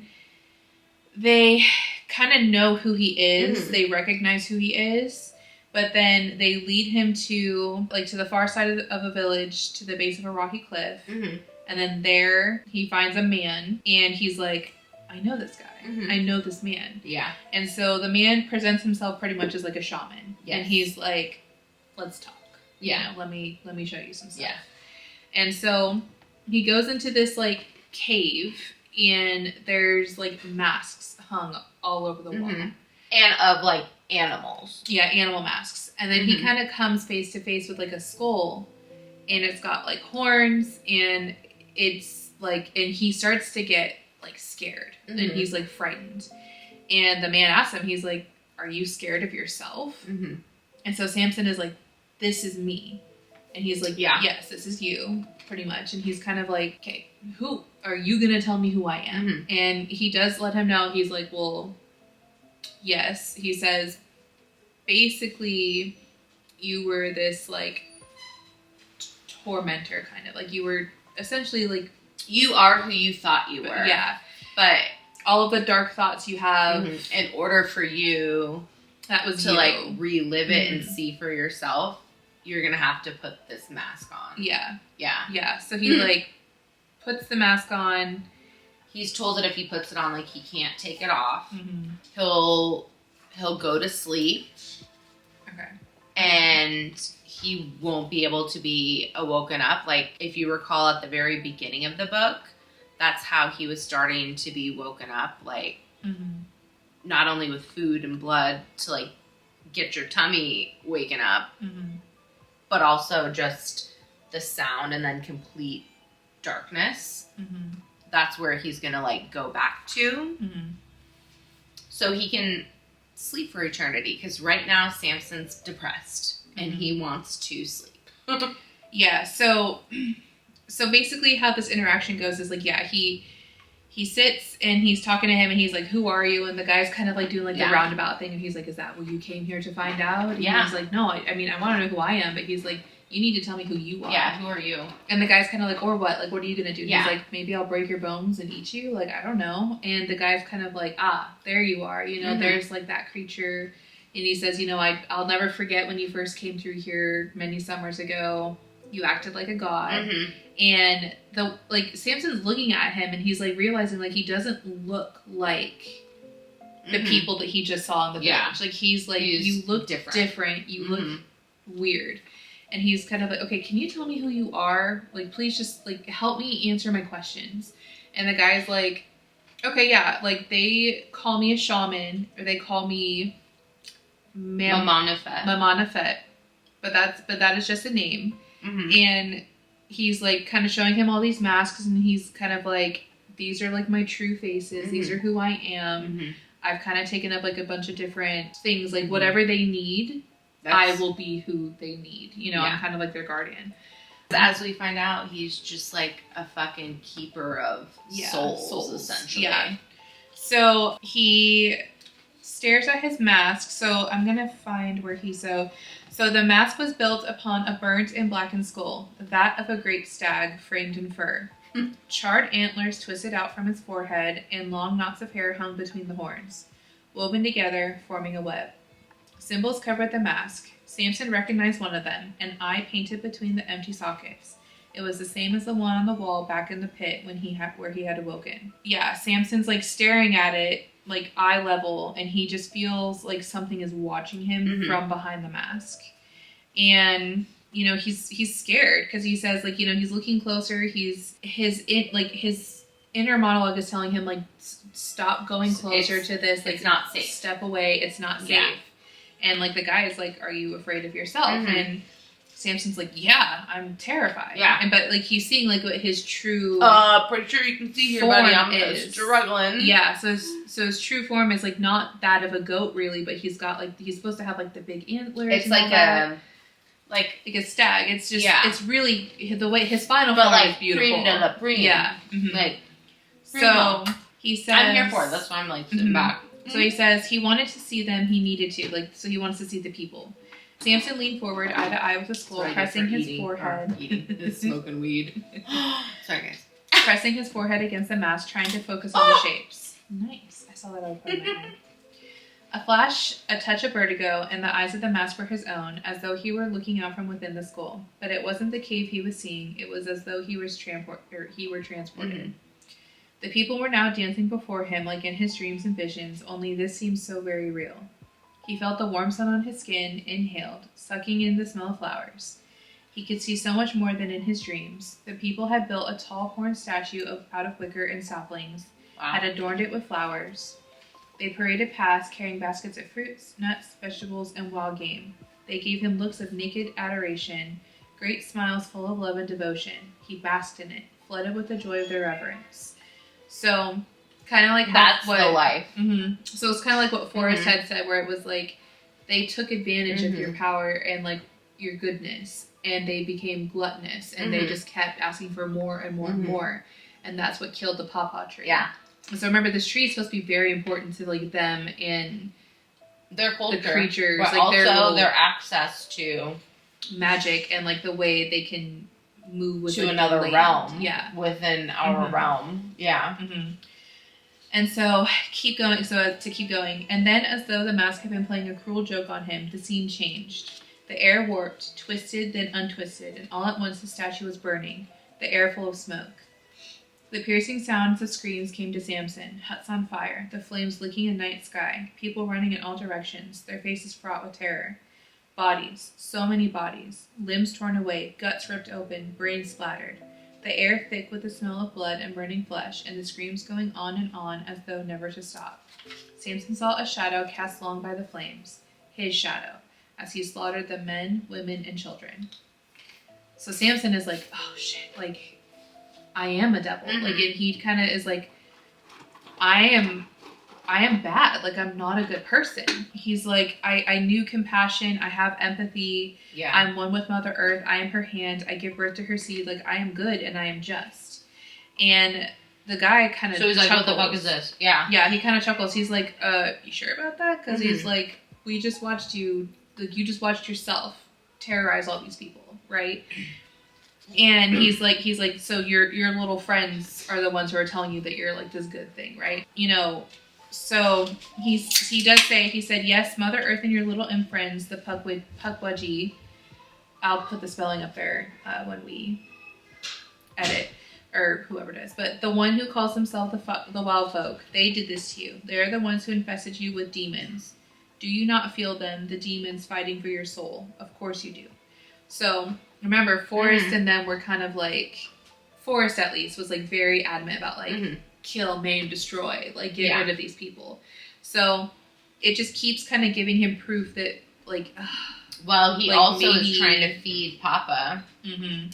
they kind of know who he is. They recognize who he is. But then they lead him to the far side of a village, to the base of a rocky cliff. And then there he finds a man, and he's like, I know this guy. I know this man. Yeah. And so the man presents himself pretty much as a shaman. Yes. And he's like, let's talk. Yeah. Let me show you some stuff. Yeah. And so he goes into this cave, and there's masks hung all over the wall. And of animals. Yeah, animal masks. And then he kind of comes face to face with a skull, and it's got horns, and it's and he starts to get scared, and he's frightened. And the man asks him, he's like, are you scared of yourself? And so Samson is like, this is me. And he's like, yes, this is you, pretty much. And he's kind of like, okay, who are you gonna tell me who I am? And he does let him know. He's like, well, yes. He says, basically, you were this tormentor, kind of you were essentially you are who you thought you were. Yeah. But all of the dark thoughts you have, in order for you to relive it and see for yourself, you're gonna have to put this mask on. Yeah. So he puts the mask on. He's told that if he puts it on, he can't take it off. He'll go to sleep. Okay. And he won't be able to be awoken up. If you recall at the very beginning of the book, that's how he was starting to be woken up. Not only with food and blood to get your tummy waken up, but also just the sound and then complete darkness. That's where he's gonna go back to. So he can sleep for eternity, because right now Samson's depressed and he wants to sleep. Yeah, so basically how this interaction goes is he sits and he's talking to him, and he's like, who are you? And the guy's kind of doing the roundabout thing, and he's like, is that what you came here to find out? And he's like, no, I mean, I want to know who I am, but he's like, you need to tell me who you are. Yeah, who are you? And the guy's kind of or what? What are you going to do? Yeah. He's like, maybe I'll break your bones and eat you? I don't know. And the guy's kind of there you are. There's that creature. And he says, I'll never forget when you first came through here many summers ago. You acted like a god. And Samson's looking at him, and he's realizing he doesn't look like the people that he just saw in the village. He's you look different. You look weird. And he's kind of okay, can you tell me who you are? Please just help me answer my questions. And the guy's like, okay, yeah, they call me a shaman, or they call me Mamonafet. But that is just a name. And he's kind of showing him all these masks, and he's kind of these are my true faces. These are who I am. I've kind of taken up a bunch of different things, whatever they need. I will be who they need. I'm kind of their guardian. As we find out, he's just a fucking keeper of souls, essentially. Yeah. So he stares at his mask. So I'm going to find where So the mask was built upon a burnt and blackened skull, that of a great stag framed in fur. Charred antlers twisted out from his forehead, and long knots of hair hung between the horns, woven together, forming a web. Symbols covered the mask. Samson recognized one of them, an eye painted between the empty sockets. It was the same as the one on the wall back in the pit where he had awoken. Yeah, Samson's staring at it, eye level, and he just feels something is watching him from behind the mask. And you know, he's scared because he says, like, you know, he's looking closer. His inner monologue is telling him, like, stop going closer to this. Like, it's not safe. Step away. It's not safe. Yeah. And, like, the guy is like, are you afraid of yourself? And Samson's like, yeah, I'm terrified. Yeah. But, like, he's seeing, like, what his true pretty sure you can see here, buddy. I'm struggling. Yeah, so his true form is, like, not that of a goat, really, but he's got, like, he's supposed to have, like, the big antlers. It's like a... Like a stag. It's just, yeah. It's really, the way, his final form is beautiful. Yeah. Mm-hmm. Like, so, he says... I'm here for it. That's why I'm, like, sitting back. So he says he wanted to see them, he needed to. Like, so he wants to see the people. Samson leaned forward, eye to eye with the skull, pressing his forehead... smoking weed. Sorry, guys. Pressing his forehead against the mask, trying to focus on the shapes. Nice. I saw that out of my eye. A flash, a touch of vertigo, and the eyes of the mask were his own, as though he were looking out from within the skull. But it wasn't the cave he was seeing, it was as though he were transported. The people were now dancing before him like in his dreams and visions, only this seemed so very real. He felt the warm sun on his skin, inhaled, sucking in the smell of flowers. He could see so much more than in his dreams. The people had built a tall horned statue out of wicker and saplings, had adorned it with flowers. They paraded past, carrying baskets of fruits, nuts, vegetables, and wild game. They gave him looks of naked adoration, great smiles full of love and devotion. He basked in it, flooded with the joy of their reverence. So, kind of like that's the life. So it's kind of like what Forrest had said, where it was like they took advantage of your power and like your goodness, and they became gluttonous, and they just kept asking for more and more and more, and that's what killed the pawpaw tree. Yeah. So remember, this tree is supposed to be very important to like them and their culture, the creatures, but like also their access to magic and like the way they can move with to like, another realm. Yeah, within our realm. Yeah. And so keep going. So to keep going, and then as though the mask had been playing a cruel joke on him, the scene changed. The air warped, twisted, then untwisted, and all at once the statue was burning, the air full of smoke. The piercing sounds of screams came to Samson, huts on fire, the flames licking the night sky, people running in all directions, their faces fraught with terror. Bodies, so many bodies, limbs torn away, guts ripped open, brains splattered, the air thick with the smell of blood and burning flesh, and the screams going on and on as though never to stop. Samson saw a shadow cast long by the flames, his shadow, as he slaughtered the men, women, and children. So Samson is like, oh shit, like, I am a devil. Like, and he kind of is like, I am bad. Like, I'm not a good person. He's like, I knew compassion. I have empathy. Yeah. I'm one with Mother Earth. I am her hand. I give birth to her seed. Like, I am good and I am just. And the guy kind of so he's like, chuckles. what the fuck is this? Yeah. Yeah, he kind of chuckles. He's like, you sure about that? Because he's like, we just watched you, like, you just watched yourself terrorize all these people, right? And he's like, so your little friends are the ones who are telling you that you're like this good thing, right? You know, so he does say, he said, yes, Mother Earth and your little imp friends, the Pukwudgie. I'll put the spelling up there when we edit, or whoever it is. But the one who calls himself the wild folk, they did this to you. They're the ones who infested you with demons. Do you not feel them, the demons fighting for your soul? Of course you do. So remember, Forrest and them were kind of like, Forrest at least was like very adamant about like kill, maim, destroy, like get rid of these people. So it just keeps kind of giving him proof that like, well, he like also maybe, is trying to feed Papa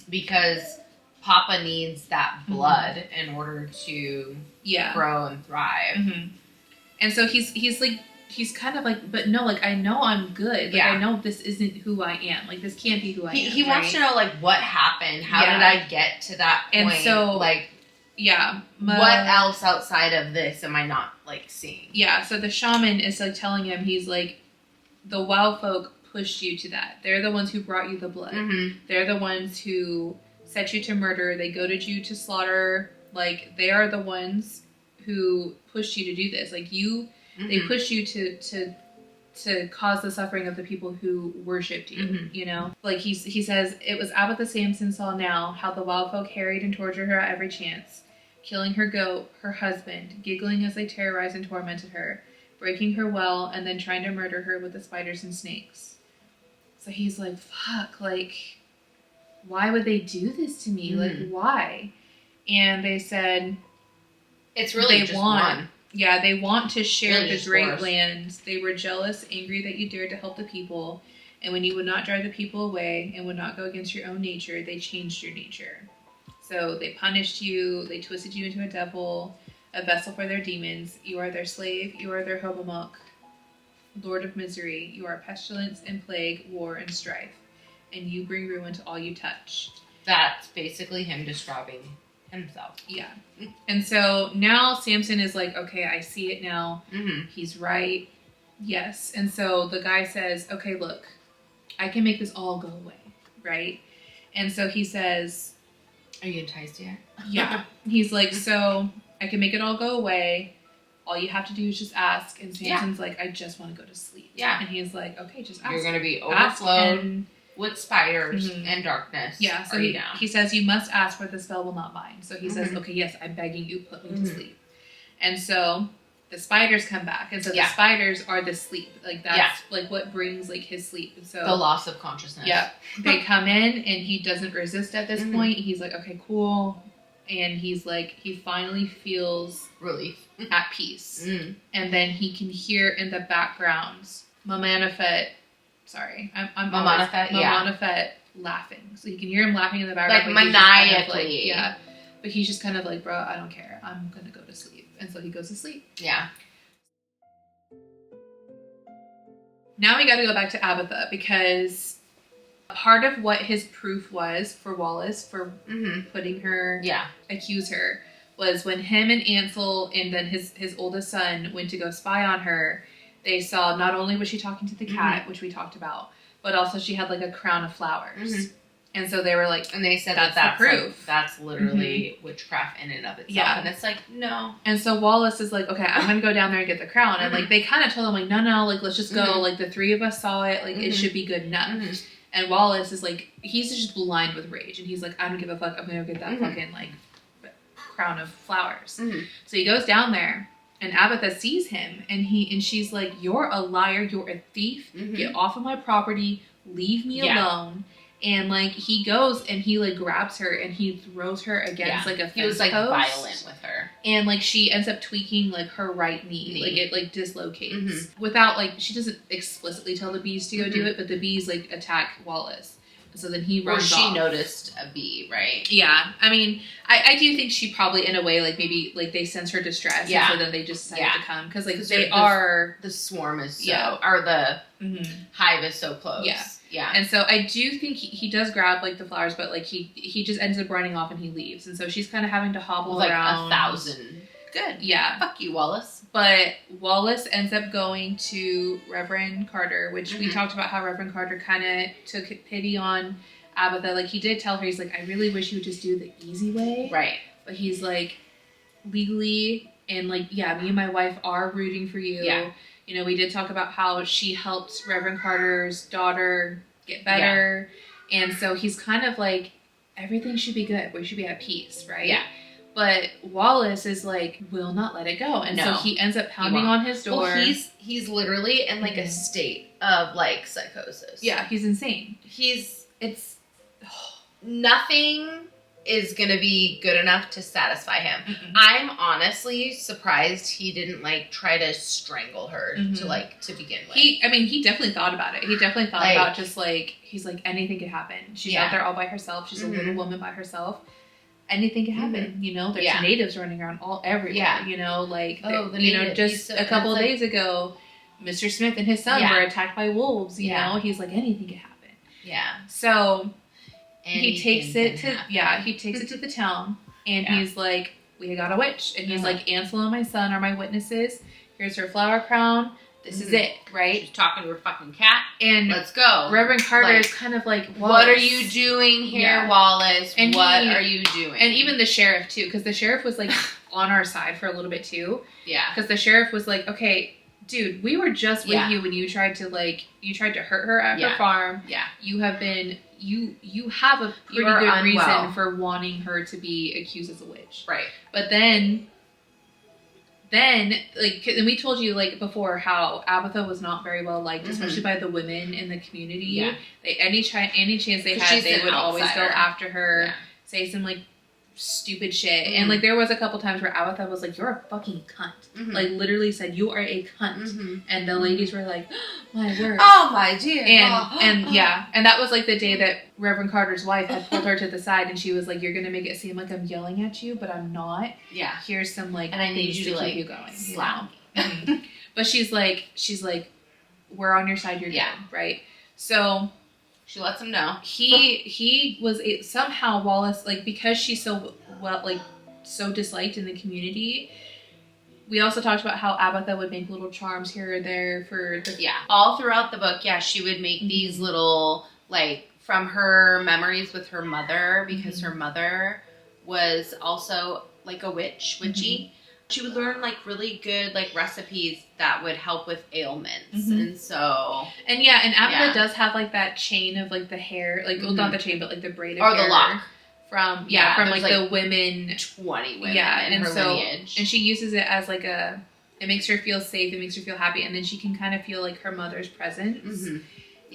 because Papa needs that blood in order to grow and thrive. And so he's kind of like, but no, like, I know I'm good. Like, I know this isn't who I am. Like, this can't be who I am. He wants to know, like, what happened? How did I get to that point? And so, like, what else outside of this am I not, like, seeing? Yeah, so the shaman is, like, telling him, he's like, the wild folk pushed you to that. They're the ones who brought you the blood. They're the ones who set you to murder. They goaded you to slaughter. Like, they are the ones who pushed you to do this. Like, they pushed you to cause the suffering of the people who worshipped you, you know? Like, he says, it was Abatha Samson saw now how the wild folk harried and tortured her at every chance, killing her goat, her husband, giggling as they terrorized and tormented her, breaking her well, and then trying to murder her with the spiders and snakes. So he's like, fuck, like, why would they do this to me? Like, why? And they said, it's really just one. Yeah, they want to share Really the great lands. They were jealous, angry that you dared to help the people. And when you would not drive the people away and would not go against your own nature, they changed your nature. So they punished you. They twisted you into a devil, a vessel for their demons. You are their slave. You are their hobomok, lord of misery. You are pestilence and plague, war and strife. And you bring ruin to all you touch. That's basically him describing himself. Yeah. And so now Samson is like, okay, I see it now. He's right. Yes. And so the guy says, okay, look, I can make this all go away, right? And so he says, are you enticed yet? Yeah. He's like, so I can make it all go away. All you have to do is just ask. And Samson's like, I just want to go to sleep. Yeah. And he's like, okay, just ask. You're going to be overflowed with spiders and darkness. Yeah. So he says, you must ask for the spell will not bind. So he says, okay, yes, I'm begging you, put me to sleep. And so the spiders come back. And so the spiders are the sleep. Like that's like what brings like his sleep. And so the loss of consciousness. Yeah. They come in and he doesn't resist at this point. He's like, okay, cool. And he's like, he finally feels relief, at peace. And then he can hear in the background Mamanafet, Mamanafet laughing. So you can hear him laughing in the background. Like maniacally. Yeah. But he's just kind of like, bro, I don't care. I'm going to go to sleep. And so he goes to sleep. Yeah. Now we got to go back to Abatha because part of what his proof was for Wallace for putting her, accuse her, was when him and Ansel and then his oldest son went to go spy on her, they saw not only was she talking to the cat, which we talked about, but also she had like a crown of flowers. And so they were like, and they said that's the proof. Like, that's literally witchcraft in and of itself. Yeah. And it's like, no. And so Wallace is like, okay, I'm going to go down there and get the crown. And like, they kind of told him like, no, like, let's just go. Like the three of us saw it. Like it should be good enough. And Wallace is like, he's just blind with rage. And he's like, I don't give a fuck. I'm going to go get that fucking like crown of flowers. So he goes down there and Abatha sees him and she's like, you're a liar. You're a thief. Get off of my property. Leave me alone. And like he goes and he like grabs her and he throws her against like a fence. He was like violent with her. And like she ends up tweaking like her right knee. Like it like dislocates. Without like, she doesn't explicitly tell the bees to go do it, but the bees like attack Wallace. So then he runs off. Or she noticed a bee, right? Yeah. I mean, I do think she probably in a way like maybe like they sense her distress. Yeah. And so then they just decide to come. Because like the swarm is so, or the hive is so close. Yeah. Yeah. And so I do think he does grab like the flowers, but like he just ends up running off and he leaves. And so she's kind of having to hobble around. 1,000. Good. Yeah. Fuck you, Wallace. But Wallace ends up going to Reverend Carter, which we talked about how Reverend Carter kind of took pity on Abatha. Like he did tell her, he's like, I really wish you would just do the easy way. Right. But he's like, legally and like, yeah, me and my wife are rooting for you. Yeah. You know, we did talk about how she helped Reverend Carter's daughter get better. Yeah. And so he's kind of like, everything should be good. We should be at peace, right? Yeah. But Wallace is like, will not let it go. And so he ends up pounding on his door. Well, he's literally in like a state of like psychosis. Yeah, he's insane. Nothing is going to be good enough to satisfy him. I'm honestly surprised he didn't like try to strangle her to begin with. He definitely thought about it. He definitely thought about just like, he's like, anything could happen. She's out there all by herself. She's a little woman by herself. Anything can happen, you know. There's natives running around everywhere, you know. Like, just a couple of days ago, Mr. Smith and his son were attacked by wolves. You know, he's like, anything can happen. Yeah. So he takes it to the town, and he's like, we got a witch, and he's like, Ansel and my son are my witnesses. Here's her flower crown. This is it, right? She's talking to her fucking cat. And let's go. Reverend Carter is kind of like, what are you doing here, Wallace? And what are you doing? And even the sheriff, too, because the sheriff was like on our side for a little bit, too. Yeah. Because the sheriff was like, okay, dude, we were just with you when you tried to hurt her at her farm. Yeah. You have been, you have a pretty good reason for wanting her to be accused as a witch. Right. But then then, like, and we told you, like, before how Abatha was not very well liked, especially by the women in the community. Yeah. Any chance they had, they would always go after her, say some, like, stupid shit. And, like, there was a couple times where Abatha was like, you're a fucking cunt. Like, literally said, you are a cunt. And the ladies were like, oh, my word. Oh, my dear. And yeah. And that was, like, the day that Reverend Carter's wife had pulled her to the side, and she was like, you're going to make it seem like I'm yelling at you, but I'm not. Yeah. Here's some, like, and I need you to, like, keep you going. slap me. But she's like, we're on your side, you're good, right? So she lets him know. He was somehow Wallace, like, because she's so so disliked in the community. We also talked about how Abatha would make little charms here or there for the... Yeah. All throughout the book, she would make these little, like, from her memories with her mother, because her mother was also, like, a witchy. She would learn, like, really good, like, recipes that would help with ailments. And so... And Abatha does have, like, that chain of, like, the hair, like, well, not the chain, but, like, the braid of hair. Or the lock. From like the women, 20 women in her lineage. And she uses it as like it makes her feel safe, it makes her feel happy, and then she can kind of feel like her mother's presence.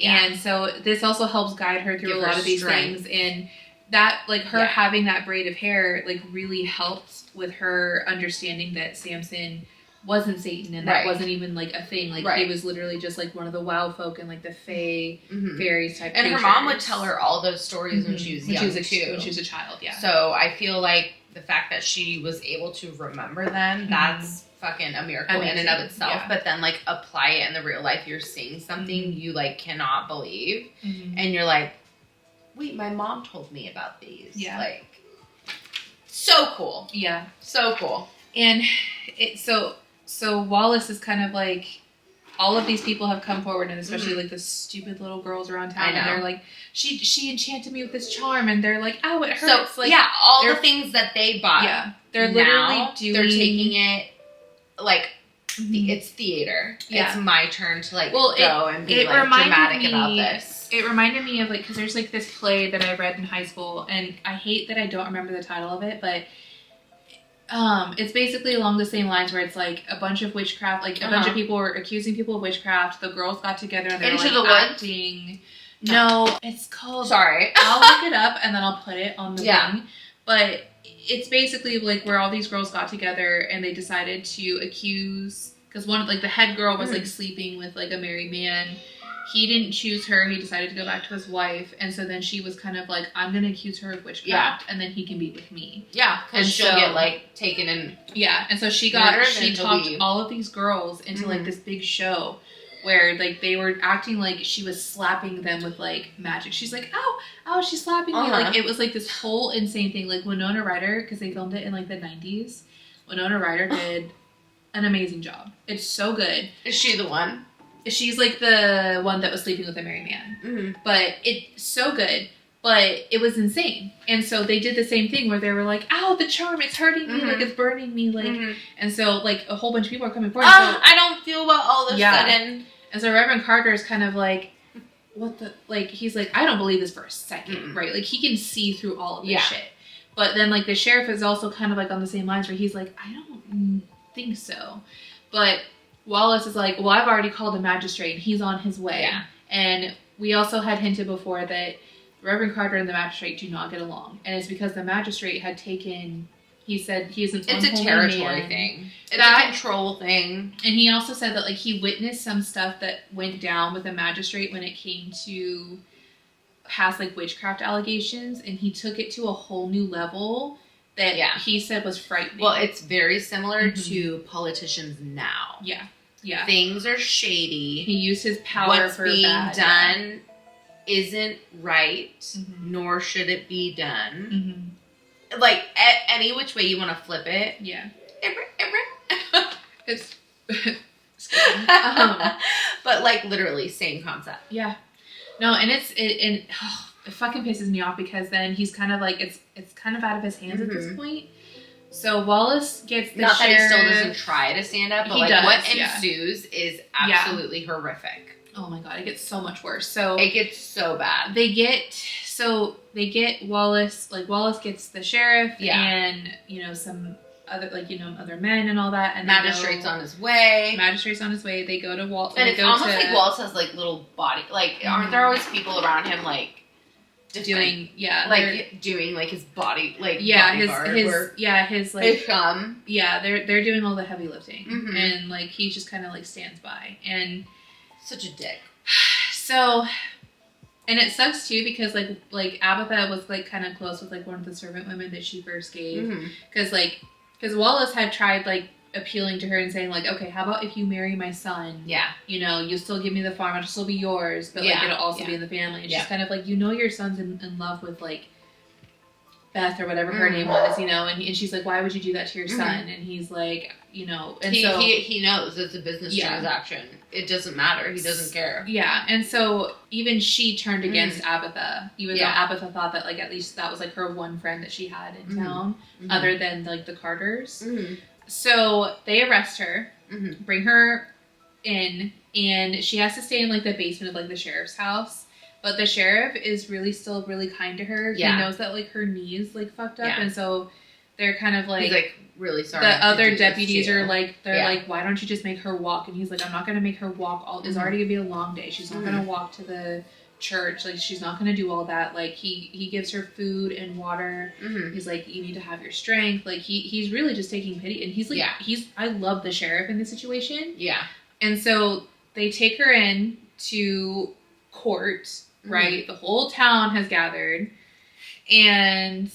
And so this also helps guide her through a lot of these things, and that, like, her having that braid of hair, like, really helped with her understanding that Samson wasn't Satan, and that wasn't even, like, a thing. Like, he was literally just, like, one of the wild folk and, like, the fae, fairies type And creatures. her mom would tell her all those stories when she was young, when she was a child, So I feel like the fact that she was able to remember them, that's fucking a miracle in and of itself. But then, like, apply it in the real life, you're seeing something you, like, cannot believe. And you're like, wait, my mom told me about these. Like, so cool. So cool. And So Wallace is kind of like, all of these people have come forward, and especially like the stupid little girls around town, and they're like, she enchanted me with this charm, and they're like, oh, it hurts. So, like, all the things that they bought. They're literally doing. They're taking it like it's theater. It's my turn to, like, go and be, like, dramatic about this. It reminded me of, like, because there's, like, this play that I read in high school, and I hate that I don't remember the title of it, but it's basically along the same lines where it's like a bunch of witchcraft, like a bunch of people were accusing people of witchcraft. The girls got together and they were, like, the acting. No, it's called. Sorry, I'll look it up and then I'll put it on the thing. But it's basically like where all these girls got together and they decided to accuse, because one, like, the head girl was like sleeping with, like, a married man. He didn't choose her. He decided to go back to his wife. And so then she was kind of like, I'm going to accuse her of witchcraft. And then he can be with me. Yeah. Because she'll get, like, taken in. Yeah. And so she talked all of these girls into, like, this big show where, like, they were acting like she was slapping them with, like, magic. She's like, ow, she's slapping me. Like, it was, like, this whole insane thing. Like, Winona Ryder, because they filmed it in, like, the 90s. Winona Ryder did an amazing job. It's so good. Is she the one? She's, like, the one that was sleeping with a married man. But it's so good. But it was insane. And so they did the same thing where they were like, ow, the charm, it's hurting me. Like, it's burning me. Like, and so, like, a whole bunch of people are coming forward. I don't feel well all of a sudden. And so Reverend Carter is kind of like, what the, like, he's like, I don't believe this for a second, right? Like, he can see through all of this shit. But then, like, the sheriff is also kind of, like, on the same lines where he's like, I don't think so. But Wallace is like, well, I've already called a magistrate and he's on his way. And we also had hinted before that Reverend Carter and the magistrate do not get along. And it's because the magistrate had taken, he said he is an unholy man. It's a territory thing. It's a control thing. And he also said that, like, he witnessed some stuff that went down with the magistrate when it came to past, like, witchcraft allegations. And he took it to a whole new level that he said was frightening. Well, it's very similar to politicians now. Yeah. Things are shady. He used his power for bad. What's being done isn't right, nor should it be done. Like, any which way you want to flip it. Yeah. It's but, like, literally same concept. Yeah. No, and it fucking pisses me off because then he's kind of like, it's kind of out of his hands at this point. So Wallace gets the Not sheriff. that he still doesn't try to stand up, but, He like, does, what ensues is absolutely horrific. Oh my god, it gets so much worse. So it gets so bad. They get Wallace, like, Wallace gets the sheriff and, you know, some other, like, you know, other men and all that. And Magistrate's on his way. Magistrate's on his way. They go to Walt. And it's almost like Walt has, like, little body... Like, aren't there always people around him, like... doing doing like his body, like his they're doing all the heavy lifting, and like he just kind of like stands by, and such a dick. So, and it sucks too because like Abatha was like kind of close with like one of the servant women that she first gave, because Wallace had tried like appealing to her and saying like, okay, how about if you marry my son? Yeah. You know, you'll still give me the farm, it'll still be yours, but like it'll also be in the family. And she's kind of like, you know, your son's in love with like Beth or whatever her name was, you know, and she's like, why would you do that to your son? And he's like, you know, and he knows it's a business transaction. It doesn't matter. He doesn't care. Yeah. And so even she turned against Abatha, even though Abatha thought that like at least that was like her one friend that she had in town, other than like the Carters. So they arrest her, bring her in, and she has to stay in like the basement of like the sheriff's house. But the sheriff is still really kind to her. Yeah. He knows that like her knee's like fucked up, and so they're kind of like, he's like really sorry. The other deputies are like, they're like, why don't you just make her walk? And he's like, I'm not gonna make her walk. It's already gonna be a long day. She's not gonna walk to the church, like she's not gonna do all that. Like he gives her food and water. He's like, you need to have your strength. Like he's really just taking pity, and he's like, I love the sheriff in this situation. And so they take her in to court, right? The whole town has gathered, and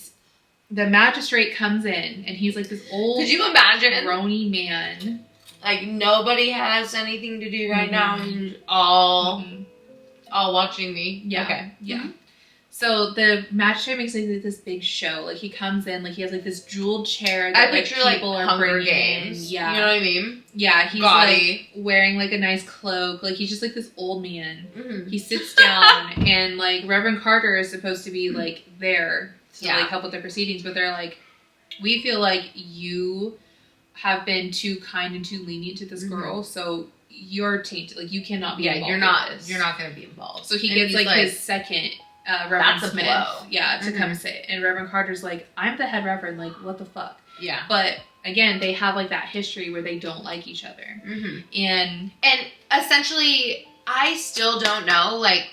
the magistrate comes in, and he's like this old, could you imagine, groany man, like nobody has anything to do right now, and all watching me. Yeah. Okay. Yeah. So the magistrate makes like this big show. Like he comes in, like he has like this jeweled chair that like people are Hunger bringing Games. in. Yeah. You know what I mean? Yeah. He's like wearing like a nice cloak. Like he's just like this old man. He sits down, and like Reverend Carter is supposed to be like there to like help with the proceedings, but they're like, we feel like you have been too kind and too lenient to this girl, so you're tainted. Like you cannot be involved. You're not going to be involved. So he gets like his second Reverend Smith, to come sit, and Reverend Carter's like, I'm the head reverend. Like what the fuck? Yeah. But again, they have like that history where they don't like each other, and essentially, I still don't know like.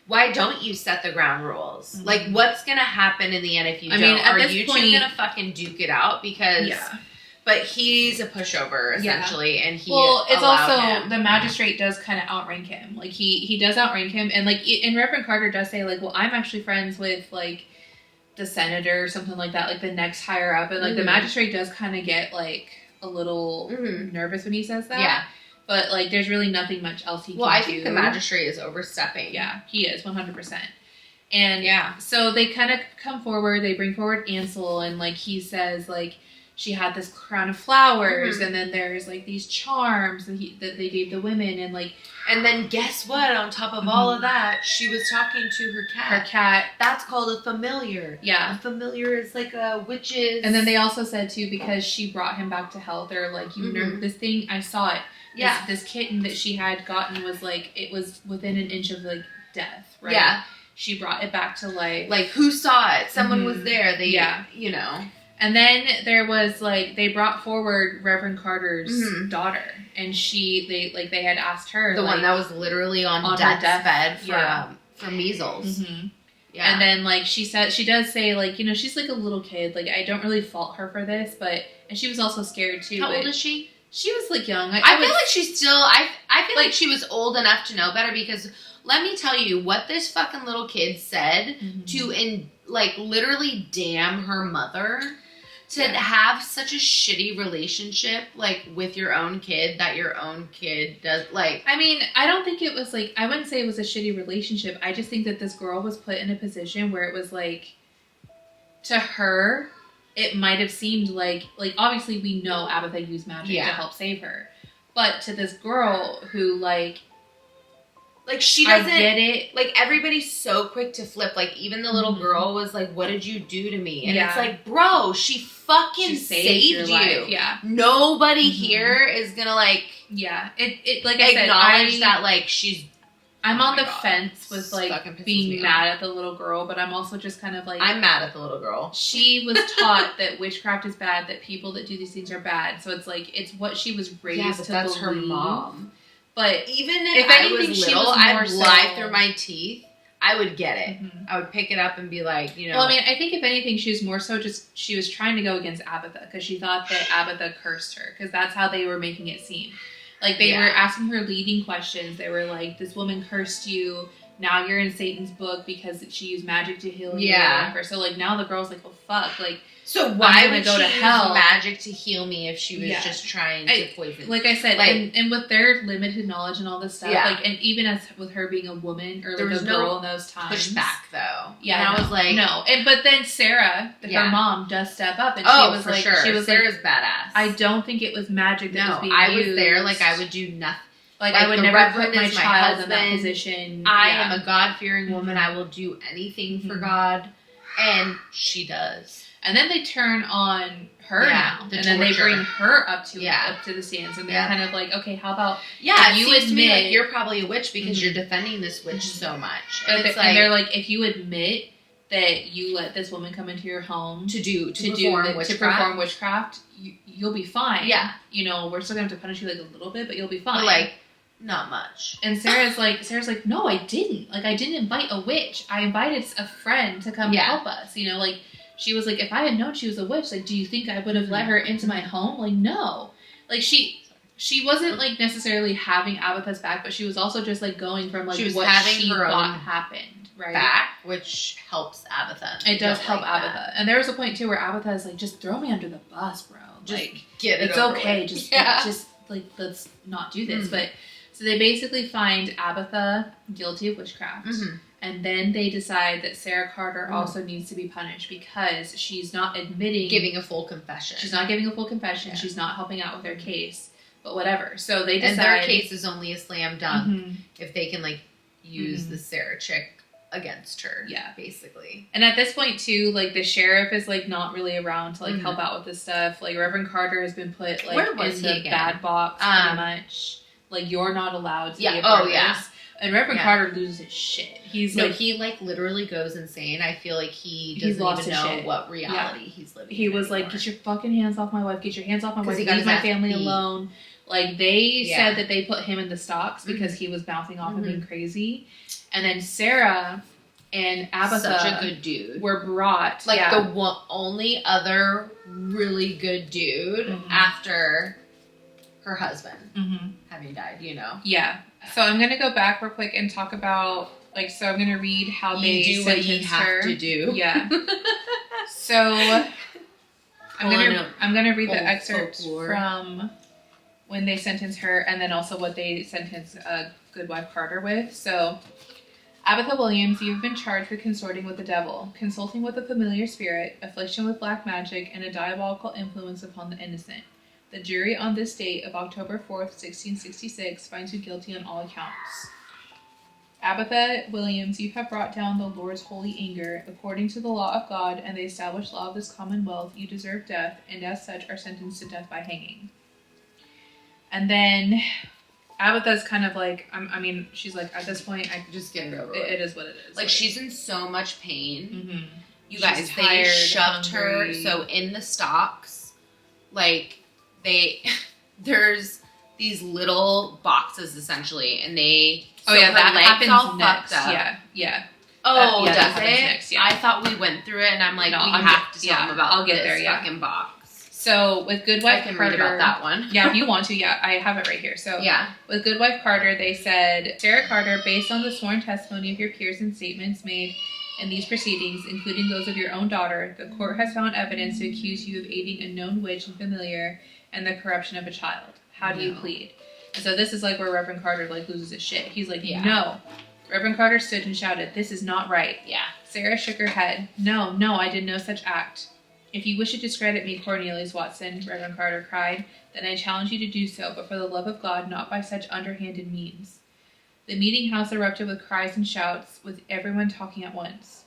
Why don't you set the ground rules? Like, what's going to happen in the end if you don't? Mean, are you two going to fucking duke it out? Because, but he's a pushover, essentially, and he it's also, the magistrate does kind of outrank him. Like, he does outrank him, and, like, and Reverend Carter does say, like, well, I'm actually friends with, like, the senator or something like that, like, the next higher up, and, like, the magistrate does kind of get, like, a little nervous when he says that. Yeah. But, like, there's really nothing much else he can do. Well, I think the magistrate is overstepping. Yeah, he is, 100%. And, so they kind of come forward, they bring forward Ansel, and, like, he says, like, she had this crown of flowers, and then there's, like, these charms that they gave the women, and, like... And then guess what? On top of all of that, she was talking to her cat. Her cat. That's called a familiar. Yeah. A familiar is, like, a witch's... And then they also said, too, because she brought him back to health, they're like, you know, this thing, I saw it. Yeah. This kitten that she had gotten was like, it was within an inch of like death, right? Yeah. She brought it back to life. Like, who saw it? Someone was there. They, you know. And then there was like, they brought forward Reverend Carter's daughter, and they had asked her. The one that was literally on death's bed for measles. Yeah. And then like she does say like, you know, she's like a little kid. Like, I don't really fault her for this, and she was also scared too. How old is she? She was like young. I feel like she's still. I feel like she was old enough to know better, because let me tell you what this fucking little kid said to literally damn her mother to have such a shitty relationship like with your own kid that your own kid does like. I mean, I don't think it was like, I wouldn't say it was a shitty relationship. I just think that this girl was put in a position where it was like, to her, it might have seemed like obviously we know Abatha used magic to help save her. But to this girl who like she doesn't get it. Like, everybody's so quick to flip. Like, even the little girl was like, what did you do to me? And it's like, bro, she fucking saved you. Life. Yeah. Nobody here is gonna like it like acknowledge that like she's I'm Oh on my the God. fence with like Fucking pisses me being off. mad at the little girl, but I'm also just kind of like, I'm mad at the little girl. she was taught that witchcraft is bad, that people that do these things are bad. So it's like, it's what she was raised Yeah, but to that's believe. her mom. But Even if if I anything, was she little, was more I'd lie so- through my teeth. I would get it. Mhm. I would pick it up and be like, you know. Well, I mean, I think if anything, she was more so just, she was trying to go against Abatha because she thought that Abatha cursed her because that's how they were making it seem. Like, they were asking her leading questions. They were like, this woman cursed you. Now you're in Satan's book because she used magic to heal you. Yeah. Or whatever. So, like, now the girl's like, oh, fuck. Like, So why gonna would go she to use hell. magic to heal me if she was Yeah. just trying to poison? like I said, Like- and with their limited knowledge and all this stuff, Yeah. like, and even as with her being a woman or There like was a no girl in those times. Pushback though. Yeah, and I was like, no. But then Sarah, Yeah. her mom, does step up, and oh, she was for like, sure. she was Sarah's like, badass. I don't think it was magic that was No, being I used. was there. Like I would do nothing. Like like, I would the never Reverend put my is my child in that husband. position. I Yeah. am a God-fearing woman. Mhm. I will do anything for Mhm. God, and she does. And then they turn on her Yeah, now, the and then they torture. bring her up to Yeah. the stands, and they're Yeah. kind of like, okay, how about Yeah, If it you seems to me admit- like you're probably a witch because Mhm. you're defending this witch Mhm. so much. and, And it's and they're like like, if you admit that you let this woman come into your home to to perform witchcraft, you'll be fine. Yeah. You know, we're still gonna have to punish you like a little bit, but you'll be fine. But like not much. And Sarah's like, no, I didn't. Like, I didn't invite a witch. I invited a friend to come Yeah. help us. You know, like, she was like, if I had known she was a witch, like, do you think I would have let her into my home? Like, no. Like, she wasn't, like, necessarily having Abatha's back, but she was also just, like, going from, like, She was what having she her thought own happened, right? Back, which helps Abatha. It does Don't help like Abatha. that. And there was a point, too, where Abatha is like, just throw me under the bus, bro. Just Like, get it it's over okay. with. Just like, let's not do this. Mhm. But so they basically find Abatha guilty of witchcraft, Mhm. and then they decide that Sarah Carter Mhm. also needs to be punished because she's not admitting, Giving a full confession. she's not giving a full confession. Yeah. She's not helping out with her case. But whatever. So they decide. and their case is only a slam dunk Mhm. if they can like use Mhm. the Sarah chick against her. Yeah. Basically. And at this point too, like the sheriff is like not really around to like Mhm. help out with this stuff. Like Reverend Carter has been put like Where was in he the again? bad box pretty much. Like you're not allowed to Yeah. be a part Oh, of yeah. this. And Reverend Yeah. Carter loses his shit. He's No, like he like literally goes insane. I feel like he He's doesn't lost even his know shit. what reality he's living he in was like, anymore. get your fucking hands off my wife, get your hands off my 'Cause wife, he got leave his my ass family beat. alone. Like they Yeah. said that they put him in the stocks because he was bouncing off and Mhm. being crazy. And then Sarah and Abatha such a good dude. were brought. Like yeah. the only other really good dude Mhm. after her husband Mhm. having died, you know. Yeah. So I'm gonna go back real quick and talk about like so I'm gonna read how they You do what you sentenced have her. to do. Yeah. So Pulling up I'm gonna read the old excerpt folklore. from when they sentenced her and then also what they sentenced Goodwife Carter with. So Abatha Williams, you have been charged with consorting with the devil, consulting with a familiar spirit, affliction with black magic, and a diabolical influence upon the innocent. The jury on this date of October 4th, 1666, finds you guilty on all accounts. Abatha Williams, you have brought down the Lord's holy anger. According to the law of God and the established law of this commonwealth, you deserve death, and as such are sentenced to death by hanging. And then Abatha's kind of like, I mean, she's like, at this point, Just get it over it with. is what it is. Like she's in so much pain. Mm-hmm. You She's guys, they tired, shoved hungry. her. So in the stocks, like there's these little boxes essentially, and they. Oh so yeah, her that legs happens all next. fucked up. Yeah. Oh, yeah, that does happens it? next, yeah. I thought we went through it, and I'm like, No, we I'm have get- to tell yeah, them about I'll get this there, yeah. fucking box. So with I Goodwife can Carter, read about that one. yeah, if you want to, yeah, I have it right here. So Yeah. with Goodwife Carter, they said, Sarah Carter, based on the sworn testimony of your peers and statements made in these proceedings, including those of your own daughter, the court has found evidence to accuse you of aiding a known witch and familiar and the corruption of a child. How do you No. plead? And so this is like where Reverend Carter like loses his shit. He's like, Yeah. no. Reverend Carter stood and shouted, this is not right. Yeah. Sarah shook her head. No, I did no such act. If you wish to discredit me, Cornelius Watson, Reverend Carter cried, then I challenge you to do so, but for the love of God, not by such underhanded means. The meeting house erupted with cries and shouts, with everyone talking at once.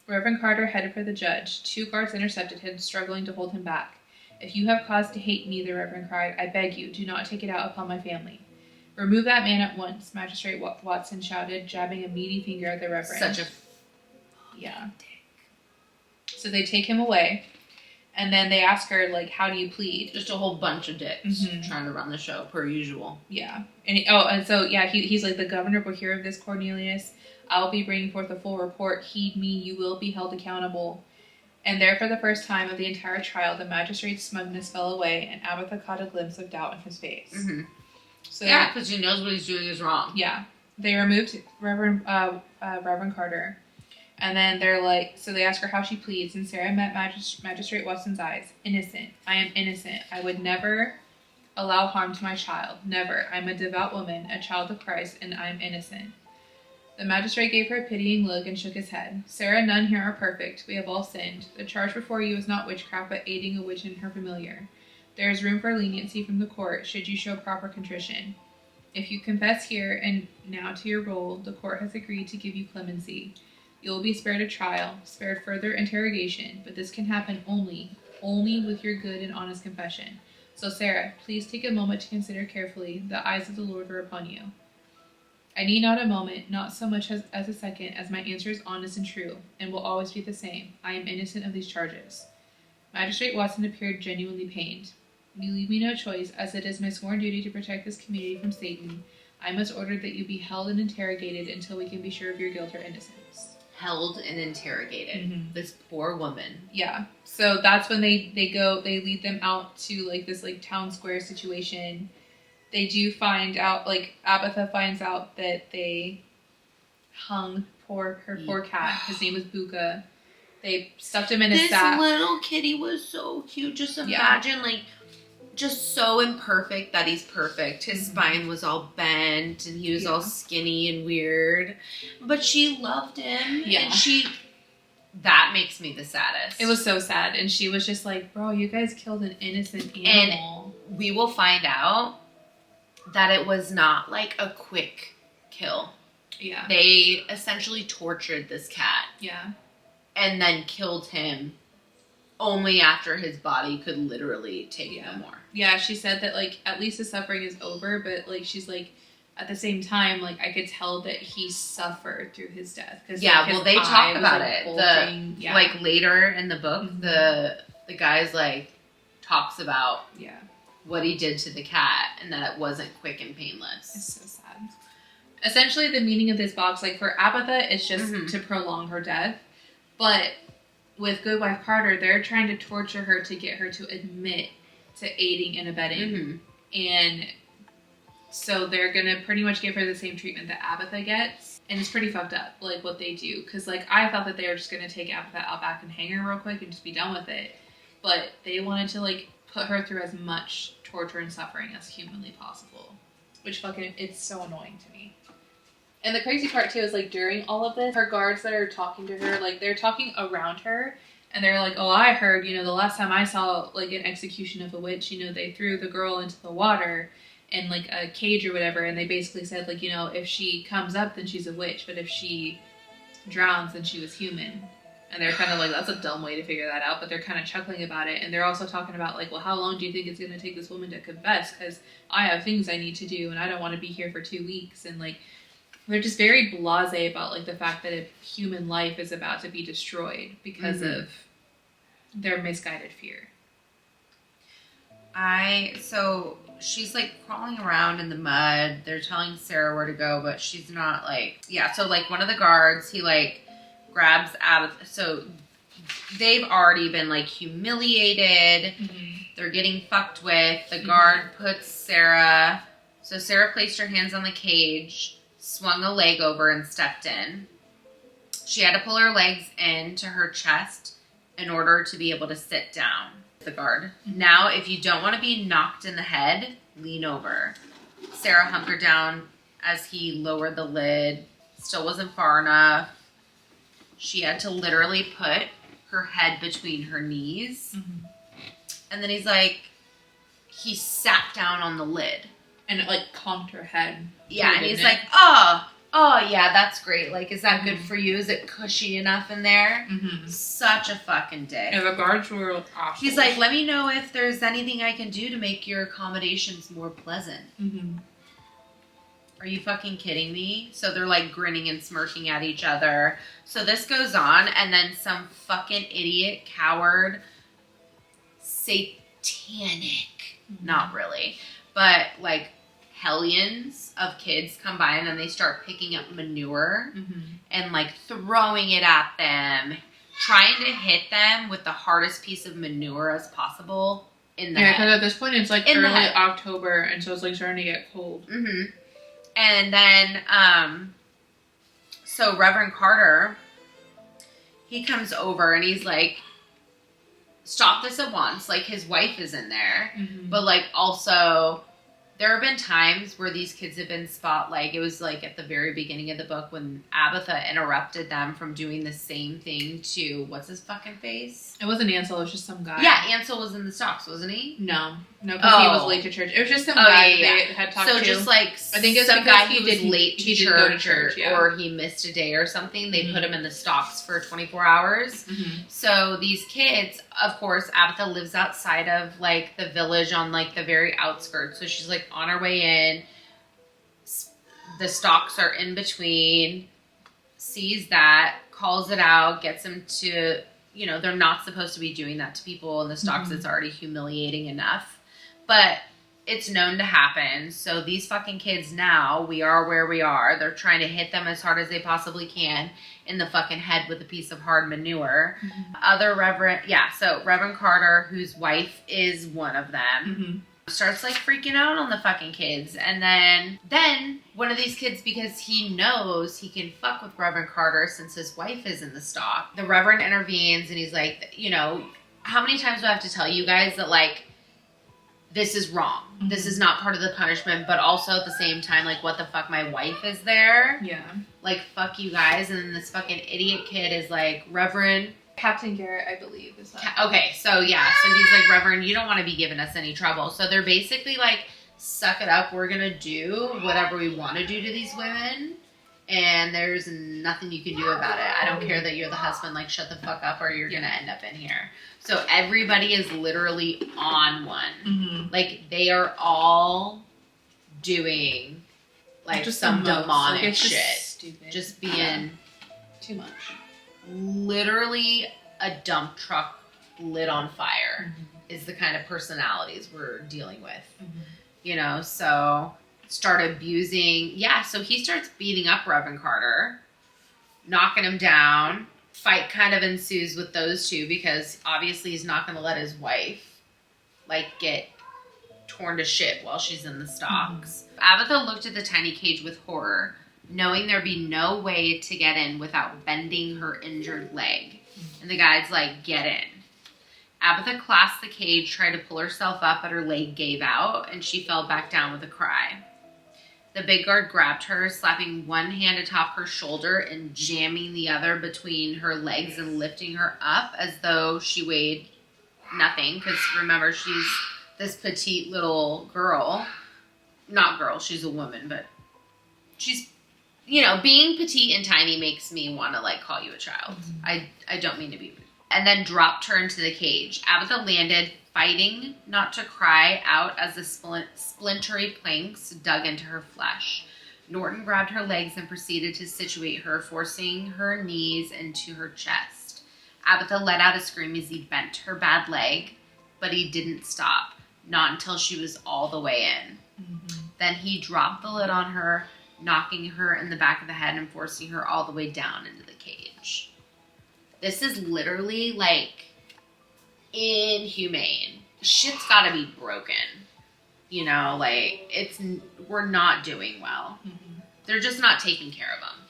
Reverend Carter headed for the judge. 2 guards intercepted him, struggling to hold him back. If you have cause to hate me, the Reverend cried, I beg you, do not take it out upon my family. "Remove that man at once," Magistrate Watson shouted, jabbing a meaty finger at the Reverend. Such a yeah. So they take him away, and then they ask her, like, "How do you plead?" Just a whole bunch of dicks trying to run the show, per usual. Yeah. And he's like, "The governor will hear of this, Cornelius. I will be bringing forth a full report. Heed me, you will be held accountable." And there, for the first time of the entire trial, the magistrate's smugness fell away, and Abatha caught a glimpse of doubt in his face. Mm-hmm. So yeah, because he knows what he's doing is wrong. Yeah. They removed Reverend Carter. And then they're like, so they ask her how she pleads, and Sarah met Magistrate Watson's eyes. "Innocent. I am innocent. I would never allow harm to my child. Never. I'm a devout woman, a child of Christ, and I'm innocent." The magistrate gave her a pitying look and shook his head. "Sarah, none here are perfect. We have all sinned. The charge before you is not witchcraft, but aiding a witch and her familiar. There is room for leniency from the court, should you show proper contrition. If you confess here and now to your role, the court has agreed to give you clemency. You will be spared a trial, spared further interrogation, but this can happen only with your good and honest confession. So, Sarah, please take a moment to consider carefully. The eyes of the Lord are upon you. I need not a moment, not so much as a second, as my answer is honest and true, and will always be the same. I am innocent of these charges." Magistrate Watson appeared genuinely pained. "You leave me no choice, as it is my sworn duty to protect this community from Satan. I must order that you be held and interrogated until we can be sure of your guilt or innocence." Held and interrogated. Mm-hmm. This poor woman. Yeah. So that's when they lead them out to, like, this, like, town square situation. They do find out, like, Abatha finds out that they hung her poor cat. His name was Buka. They stuffed him in a sack. This little kitty was so cute. Just imagine, like, just so imperfect that he's perfect. His spine was all bent, and he was all skinny and weird. But she loved him. Yeah. And that makes me the saddest. It was so sad. And she was just like, "Bro, you guys killed an innocent animal." And we will find out that it was not, like, a quick kill. Yeah. They essentially tortured this cat. Yeah. And then killed him only after his body could literally take no more. Yeah, she said that, like, at least the suffering is over, but, like, she's like, at the same time, like, I could tell that he suffered through his death. Yeah, well, they talk about it. Bulging. Like, later in the book, the guy's, like, talks about what he did to the cat and that it wasn't quick and painless. It's so sad. Essentially, the meaning of this box, like, for Abatha, it's just to prolong her death. But with Goodwife Carter, they're trying to torture her to get her to admit to aiding and abetting. And so they're going to pretty much give her the same treatment that Abatha gets. And it's pretty fucked up, like, what they do. Because, like, I thought that they were just going to take Abatha out back and hang her real quick and just be done with it. But they wanted to, like, put her through as much torture and suffering as humanly possible. Which fucking, it's so annoying to me. And the crazy part, too, is, like, during all of this, her guards that are talking to her, like, they're talking around her. And they're like, "Oh, I heard, you know, the last time I saw, like, an execution of a witch, you know, they threw the girl into the water in, like, a cage or whatever. And they basically said, like, you know, if she comes up, then she's a witch. But if she drowns, then she was human." And they're kind of like, that's a dumb way to figure that out. But they're kind of chuckling about it. And they're also talking about, like, well, how long do you think it's going to take this woman to confess? Because I have things I need to do, and I don't want to be here for 2 weeks. And, like, they're just very blasé about, like, the fact that a human life is about to be destroyed because of their misguided fear. So she's, like, crawling around in the mud. They're telling Sarah where to go, but she's not, like... Yeah, so, like, one of the guards, he, like, grabs out of... So they've already been, like, humiliated. They're getting fucked with. The guard puts Sarah... So Sarah placed her hands on the cage, swung a leg over, and stepped in. She had to pull her legs into her chest in order to be able to sit down. The guard. Now, if you don't want to be knocked in the head, lean over. Sarah hunkered down as he lowered the lid. Still wasn't far enough. She had to literally put her head between her knees. And then he's like, he sat down on the lid. And it, like, conked her head. Yeah, and he's like, oh, yeah, that's great. Like, is that good for you? Is it cushy enough in there? Such a fucking dick. And the guards were awful. He's like, let me know if there's anything I can do to make your accommodations more pleasant. Are you fucking kidding me? So they're like grinning and smirking at each other. So this goes on, and then some fucking idiot, coward, satanic, not really, but like hellions of kids come by, and then they start picking up manure and like throwing it at them, trying to hit them with the hardest piece of manure as possible in the head. because at this point it's like early October, and so it's like starting to get cold. And then, so Reverend Carter, he comes over and he's like, stop this at once. Like, his wife is in there. But, like, also, there have been times where these kids have been like, it was, like, at the very beginning of the book when Abatha interrupted them from doing the same thing to, what's his fucking face? It wasn't Ansel, it was just some guy. Yeah, Ansel was in the stocks, wasn't he? No, because he was late to church. It was just some guy they had talked to. So just, like, I think it's some guy who was late to didn't go to church or he missed a day or something. They put him in the stocks for 24 hours. So these kids, of course, Abatha lives outside of, like, the village on, like, the very outskirts. So she's, like, on her way in. The stocks are in between. Sees that, calls it out, gets them to, you know, they're not supposed to be doing that to people in the stocks. It's already humiliating enough. But it's known to happen. So these fucking kids now, we are where we are. They're trying to hit them as hard as they possibly can in the fucking head with a piece of hard manure. So Reverend Carter, whose wife is one of them, starts like freaking out on the fucking kids. And then one of these kids, because he knows he can fuck with Reverend Carter since his wife is in the stock, the Reverend intervenes and he's like, you know, how many times do I have to tell you guys that, like, this is wrong. This is not part of the punishment, but also at the same time, like, what the fuck, my wife is there? Yeah. Like, fuck you guys. And then this fucking idiot kid is like, Reverend... Captain Garrett, I believe, is that. Okay, so yeah. So he's like, Reverend, you don't want to be giving us any trouble. So they're basically like, suck it up. We're going to do whatever we want to do to these women. And there's nothing you can do about it. I don't care that you're the husband. Like, shut the fuck up or you're going to end up in here. So everybody is literally on one. Like, they are all doing, like, just some demonic like, shit. Stupid. Just being too much. Literally a dump truck lit on fire is the kind of personalities we're dealing with. You know, so start abusing. Yeah, so he starts beating up Reverend Carter, knocking him down. Fight kind of ensues with those two because obviously he's not going to let his wife, like, get torn to shit while she's in the stocks. Abatha looked at the tiny cage with horror, knowing there'd be no way to get in without bending her injured leg. And the guy's like, get in. Abatha clasped the cage, tried to pull herself up, but her leg gave out, and she fell back down with a cry. The big guard grabbed her, slapping one hand atop her shoulder and jamming the other between her legs and lifting her up as though she weighed nothing. Because remember, she's this petite little girl. Not girl, she's a woman, but she's, you know, being petite and tiny makes me want to, like, call you a child. I don't mean to be rude. And then dropped her into the cage. Abatha landed, fighting not to cry out as the splintery planks dug into her flesh. Norton grabbed her legs and proceeded to situate her, forcing her knees into her chest. Abatha let out a scream as he bent her bad leg, but he didn't stop, not until she was all the way in. Then he dropped the lid on her, knocking her in the back of the head and forcing her all the way down into the cage. This is literally, like, inhumane. Shit's gotta be broken. You know, like, we're not doing well. They're just not taking care of them.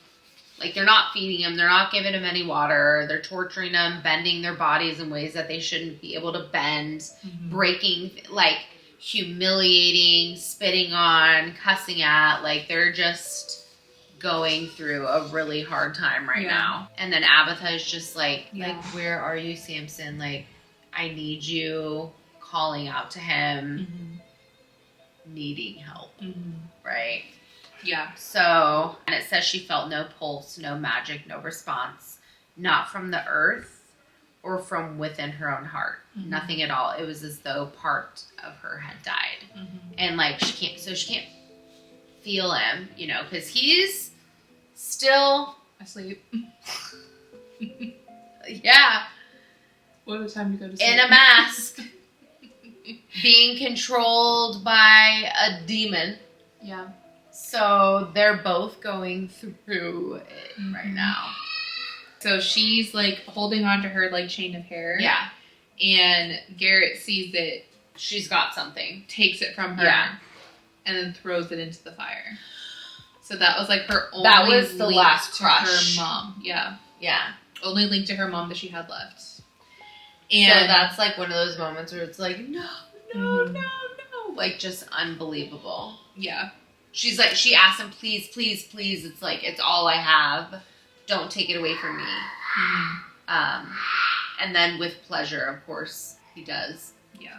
Like, they're not feeding them. They're not giving them any water. They're torturing them, bending their bodies in ways that they shouldn't be able to bend, breaking, like, humiliating, spitting on, cussing at. Like, they're just going through a really hard time right now. And then Abatha is just like, where are you, Samson? Like, I need you, calling out to him, needing help, right? Yeah. So, and it says she felt no pulse, no magic, no response, not from the earth or from within her own heart. Nothing at all. It was as though part of her had died. And, like, she can't feel him, you know, because he's still Asleep. yeah, What a time to go to sleep. in a mask, being controlled by a demon. Yeah. So they're both going through it right now. So she's like holding on to her like chain of hair. Yeah. And Garrett sees it, She's got something. takes it from her, Yeah. and then throws it into the fire. So that was like her only That was the link last to crush. her mom. Yeah. Yeah. Only link to her mom that she had left. So And that's like one of those moments where it's like, no, no, Mhm. no, no. Like just unbelievable. yeah. She's like, she asks him, please, please, please. It's like, it's all I have. Don't take it away from me. And then with pleasure, of course, he does. Yeah.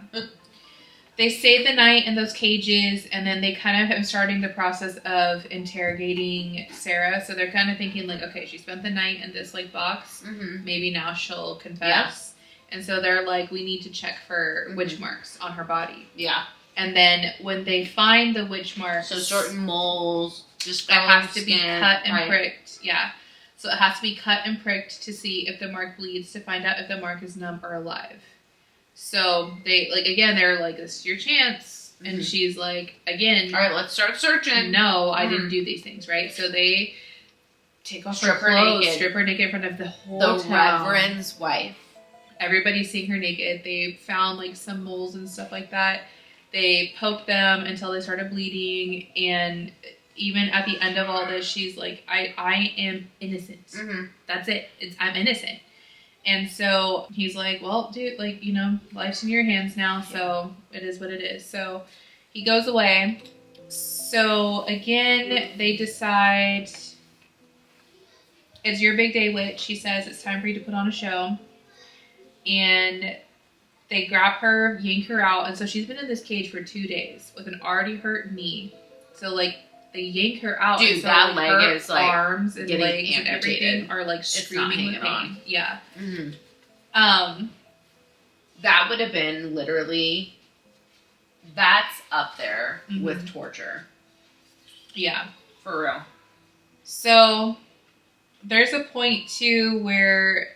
They stay the night in those cages, and then they kind of are starting the process of interrogating Sarah. So they're kind of thinking like, okay, she spent the night in this like box. Mm-hmm. Maybe now she'll confess. And so they're like, we need to check for witch marks on her body. Yeah. And then when they find the witch marks, So certain moles, just it has to be skin, cut and right? pricked. Yeah. So it has to be cut and pricked to see if the mark bleeds, to find out if the mark is numb or alive. So they, like, again, they're like, this is your chance. And Mhm. she's like, again, All right, let's start searching. no, I didn't do these things, right? So they take off Strip her her clothes, naked. strip her naked in front of the whole The town. Reverend's wife. Everybody's seeing her naked. They found like some moles and stuff like that. They poked them until they started bleeding. And even at the end of all this, she's like, I am innocent. Mm-hmm. That's it. I'm innocent. And so he's like, well, dude, like, you know, life's in your hands now. So it is what it is. So he goes away. So again, they decide it's your big day, witch. She says it's time for you to put on a show. And they grab her, yank her out. And so she's been in this cage for 2 days with an already hurt knee. So, like, they yank her out. Dude, and so, that like, leg her is, like, arms and getting legs and amputated. everything are, like, It's not screaming with hanging pain. on. Yeah. Mm-hmm. That would have been literally, that's up there Mhm. with torture. Yeah. For real. So there's a point too where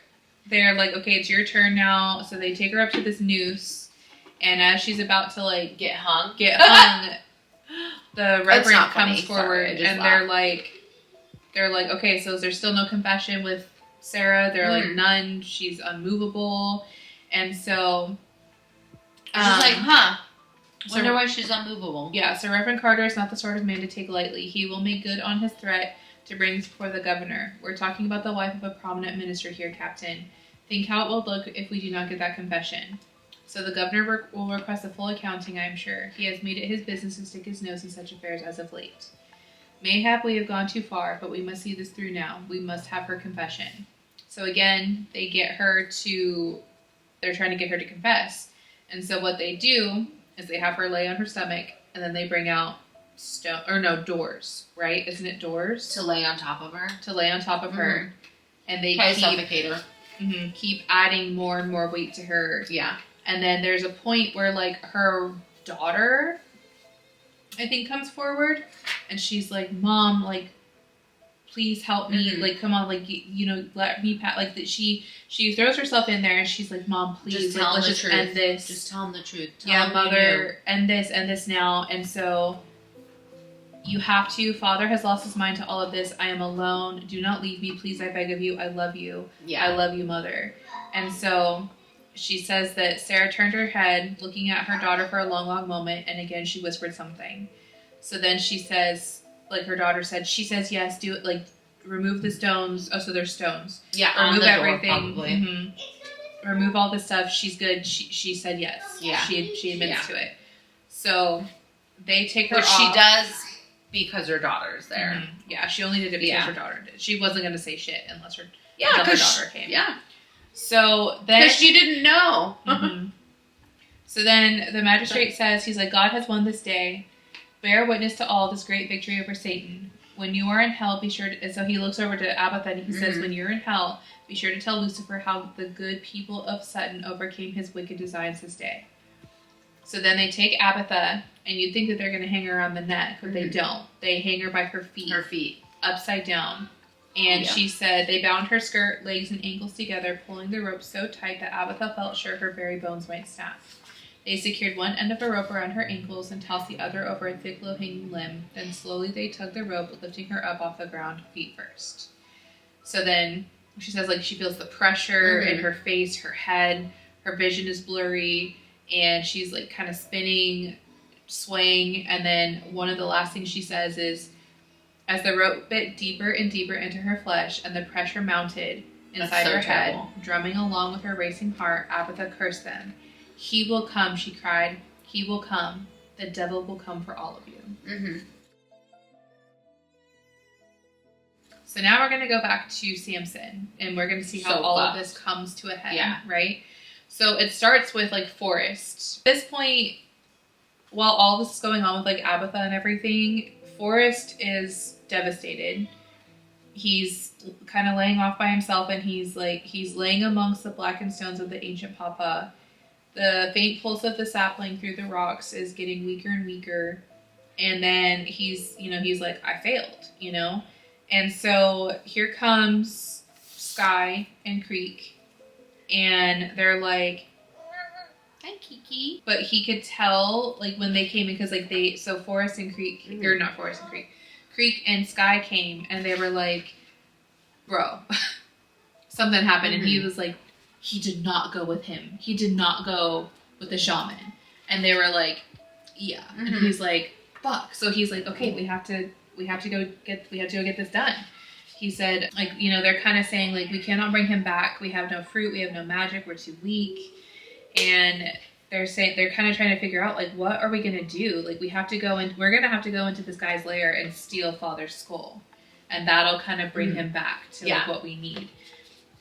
they're like, okay, it's your turn now. So they take her up to this noose, and as she's about to like Get hung. get hung, the reverend not comes funny. forward, Sorry, I just and laughed. they're like, okay, so is there still no compassion with Sarah? They're like, none. She's unmovable, and so She's like, huh. so- Wonder why she's unmovable. yeah, so Reverend Carter is not the sort of man to take lightly. He will make good on his threat to bring this before the governor. We're talking about the wife of a prominent minister here, Captain. Think how it will look if we do not get that confession. So the governor will request a full accounting, I am sure. He has made it his business to stick his nose in such affairs as of late. Mayhap we have gone too far, but we must see this through now. We must have her confession. So again, they're trying to get her to confess. And so what they do is they have her lay on her stomach, and then they bring out doors, right? Isn't it doors? To lay on top of her. To lay on top of her. And they Try to suffocate her. keep adding more and more weight to her. Yeah. And then there's a point where, like, her daughter, I think, comes forward, and she's like, Mom, like, please help me. Mhm. Like, come on, like, you know, let me like that. She throws herself in there, and she's like, Mom, please, Just like, tell him let's the just truth. end this. Just tell him the truth. Tell Yeah, him Mother, end this now. And so you have to. Father has lost his mind to all of this. I am alone. Do not leave me, please, I beg of you. I love you. Yeah. I love you, Mother. And so she says that Sarah turned her head, looking at her daughter for a long, long moment, and again she whispered something. So then she says, like her daughter said, she says, yes, do it, like, remove the stones. Oh, so there's stones. Yeah, on Remove the door, everything. probably. Mhm. Remove all this stuff. She's good. She said yes. Yeah. She admits to it. So they take her Which off. she does because her daughter's there. Mhm. Yeah, she only did it because Yeah. her daughter did. She wasn't going to say shit until her Yeah, because daughter came. Yeah, So then because she didn't know. Mhm. So then the magistrate says, he's like, God has won this day. Bear witness to all this great victory over Satan. When you are in hell, be sure to... And so he looks over to Abatha and he says, when you're in hell, be sure to tell Lucifer how the good people of Sutton overcame his wicked designs this day. So then they take Abatha, and you'd think that they're going to hang her around the neck, but they don't. They hang her by her feet. Upside down. And she said they bound her skirt, legs, and ankles together, pulling the rope so tight that Abatha felt sure her very bones might snap. They secured one end of a rope around her ankles and tossed the other over a thick, low-hanging limb. Then slowly they tugged the rope, lifting her up off the ground, feet first. So then she says, like, she feels the pressure in her face, her head, her vision is blurry, and she's, like, kind of spinning, swaying, and then one of the last things she says is, as the rope bit deeper and deeper into her flesh and the pressure mounted inside her head, drumming along with her racing heart, Abatha cursed them. He will come, she cried. He will come. The devil will come for all of you. So now we're going to go back to Samson, and we're going to see how all of this comes to a head, right? So it starts with, like, Forrest. At this point, while all this is going on with, like, Abatha and everything, Forrest is devastated. He's kind of laying off by himself, and he's laying amongst the blackened stones of the ancient papa. The faint pulse of the sapling through the rocks is getting weaker and weaker. And then he's like, I failed, And so here comes Sky and Creek. And they're like, hi, Kiki. But he could tell, like, when they came in, because, like, Forrest and Creek, or not Forrest and Creek, Creek and Sky came, and they were like, bro, something happened. And he was like, he did not go with him. He did not go with the shaman. And they were like, yeah. And he's like, fuck. So he's like, okay, we have to go get this done. He said, like, they're kind of saying, like, we cannot bring him back. We have no fruit. We have no magic. We're too weak. And they're kind of trying to figure out, like, what are we going to do? Like, we're going to have to go into this guy's lair and steal Father's skull. And that'll kind of bring him back to like, what we need.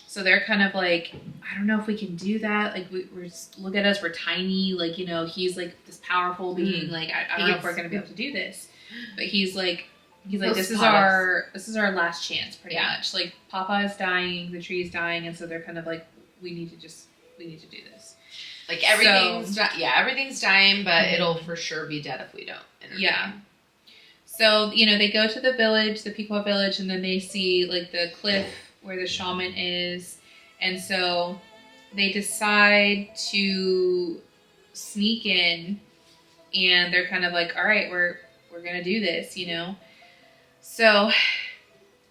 So they're kind of like, I don't know if we can do that. Like, we're look at us, we're tiny. Like, he's like this powerful being. Like, I don't know if we're going to be able to do this. But he's like, this is our last chance, pretty much. Like, Papa is dying, the tree is dying, and so they're kind of like, we need to do this. Like, everything's dying, but it'll for sure be dead if we don't. Yeah. So, they go to the village, the Pequot village, and then they see, like, the cliff where the shaman is. And so they decide to sneak in, and they're kind of like, all right, we're going to do this, So